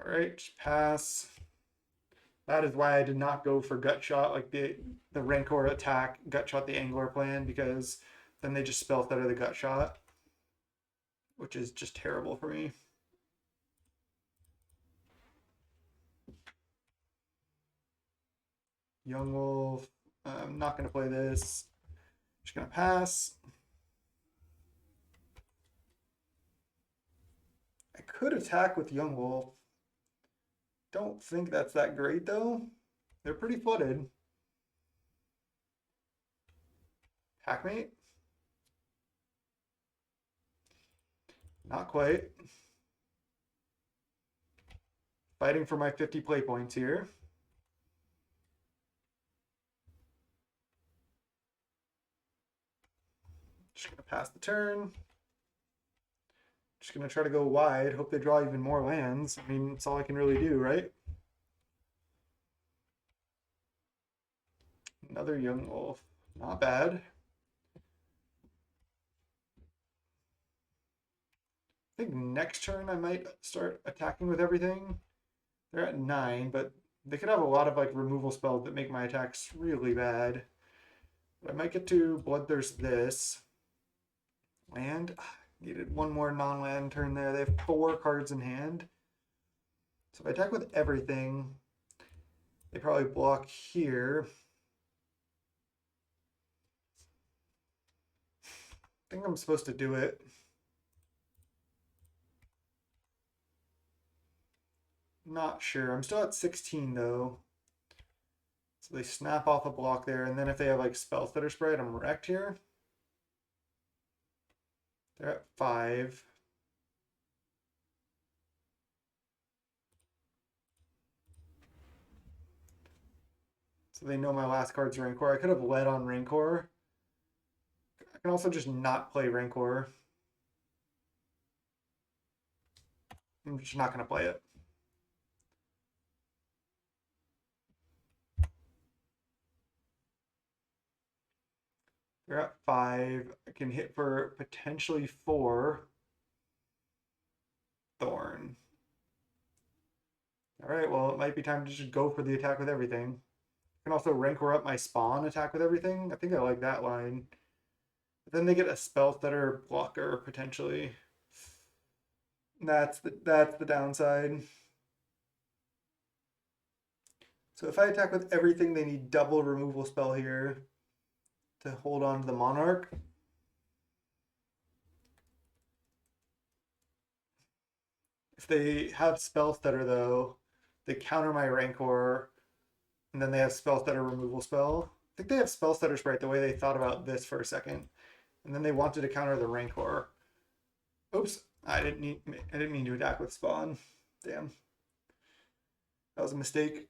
All right, just pass. That is why I did not go for Gut Shot, like the Rancor attack, Gut Shot the Angler plan, because then they just spell Feather the Gut Shot, which is just terrible for me. Young Wolf. I'm not going to play this. Just going to pass. I could attack with Young Wolf. Don't think that's that great, though. They're pretty flooded. Packmate? Not quite. Fighting for my 50 play points here. Just going to pass the turn. Just going to try to go wide. Hope they draw even more lands. I mean, it's all I can really do, right? Another Young Wolf. Not bad. I think next turn I might start attacking with everything. They're at 9, but they could have a lot of like removal spells that make my attacks really bad. But I might get to Bloodthirst this. Land. Needed one more non-land turn there. They have 4 cards in hand. So if I attack with everything, they probably block here. I think I'm supposed to do it. Not sure. I'm still at 16 though. So they snap off a block there, and then if they have like spell stutter sprite, I'm wrecked here. They're at 5. So they know my last card's Rancor. I could have led on Rancor. I can also just not play Rancor. I'm just not going to play it. They're at 5. I can hit for potentially 4. Thorn. All right, well, it might be time to just go for the attack with everything. I can also Rancor up my spawn attack with everything. I think I like that line. But then they get a spell stutter blocker potentially. That's the downside. So if I attack with everything, they need double removal spell here to hold on to the Monarch. If they have spell stutter though, they counter my Rancor, and then they have spell stutter removal spell. I think they have spell stutter sprite the way they thought about this for a second, and then they wanted to counter the Rancor. Oops, I didn't mean to attack with spawn. Damn, that was a mistake.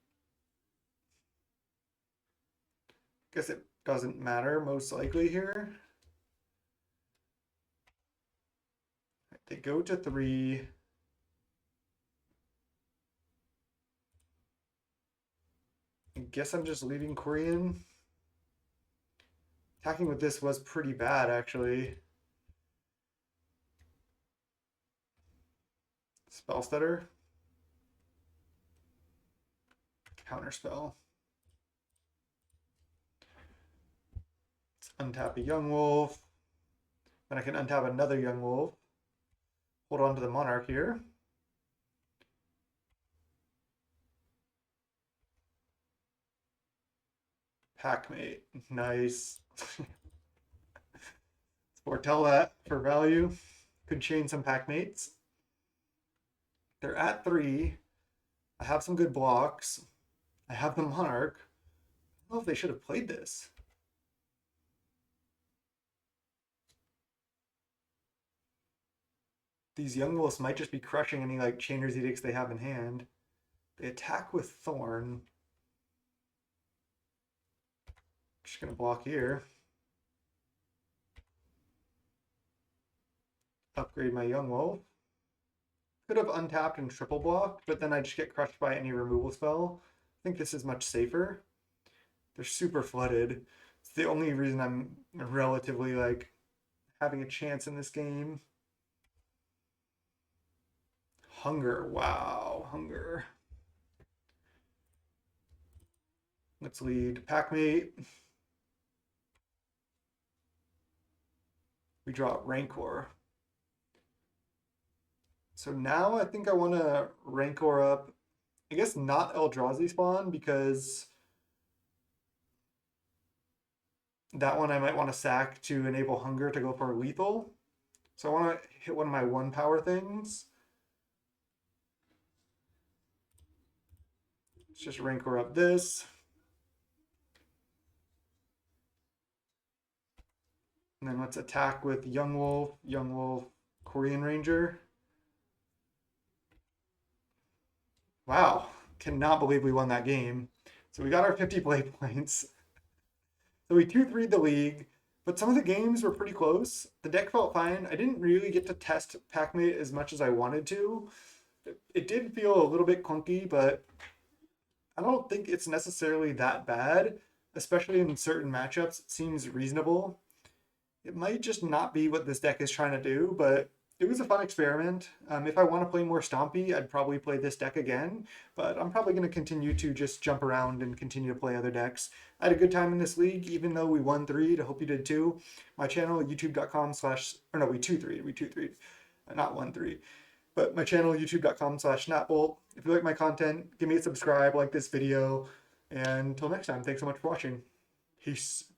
Guess it doesn't matter most likely here. They go to 3. I guess I'm just leaving Korean. Attacking with this was pretty bad, actually. Spell stutter. Counterspell. Let's untap a Young Wolf. Then I can untap another Young Wolf. Hold on to the Monarch here. Packmate. Nice. Foretell that for value. Could chain some Packmates. They're at 3. I have some good blocks. I have the Monarch. I don't know if they should have played this. These Young Wolves might just be crushing any like Chainer's Edicts they have in hand. They attack with Thorn. Just gonna block here. Upgrade my Young Wolf. Could have untapped and triple blocked, but then I just get crushed by any removal spell. I think this is much safer. They're super flooded. It's the only reason I'm relatively like having a chance in this game. Hunger. Wow, Hunger. Let's lead Packmate. We draw Rancor. So now I think I want to Rancor up, I guess not Eldrazi spawn, because that one I might want to sack to enable Hunger to go for lethal. So I want to hit one of my 1 power things. Let's just Rancor up this. And then let's attack with Young Wolf, Korean Ranger. Wow, cannot believe we won that game. So we got our 50 play points. So we 2-3'd the league, but some of the games were pretty close. The deck felt fine. I didn't really get to test Packmate as much as I wanted to. It did feel a little bit clunky, but I don't think it's necessarily that bad, especially in certain matchups. It seems reasonable. It might just not be what this deck is trying to do, but it was a fun experiment. If I want to play more Stompy, I'd probably play this deck again, but I'm probably going to continue to just jump around and continue to play other decks. I had a good time in this league, even though we won 3. I hope you did too. My channel, youtube.com/ or no, we 2-3, not 1-3. But my channel, youtube.com/snapbolt. If you like my content, give me a subscribe, like this video, and until next time, thanks so much for watching. Peace.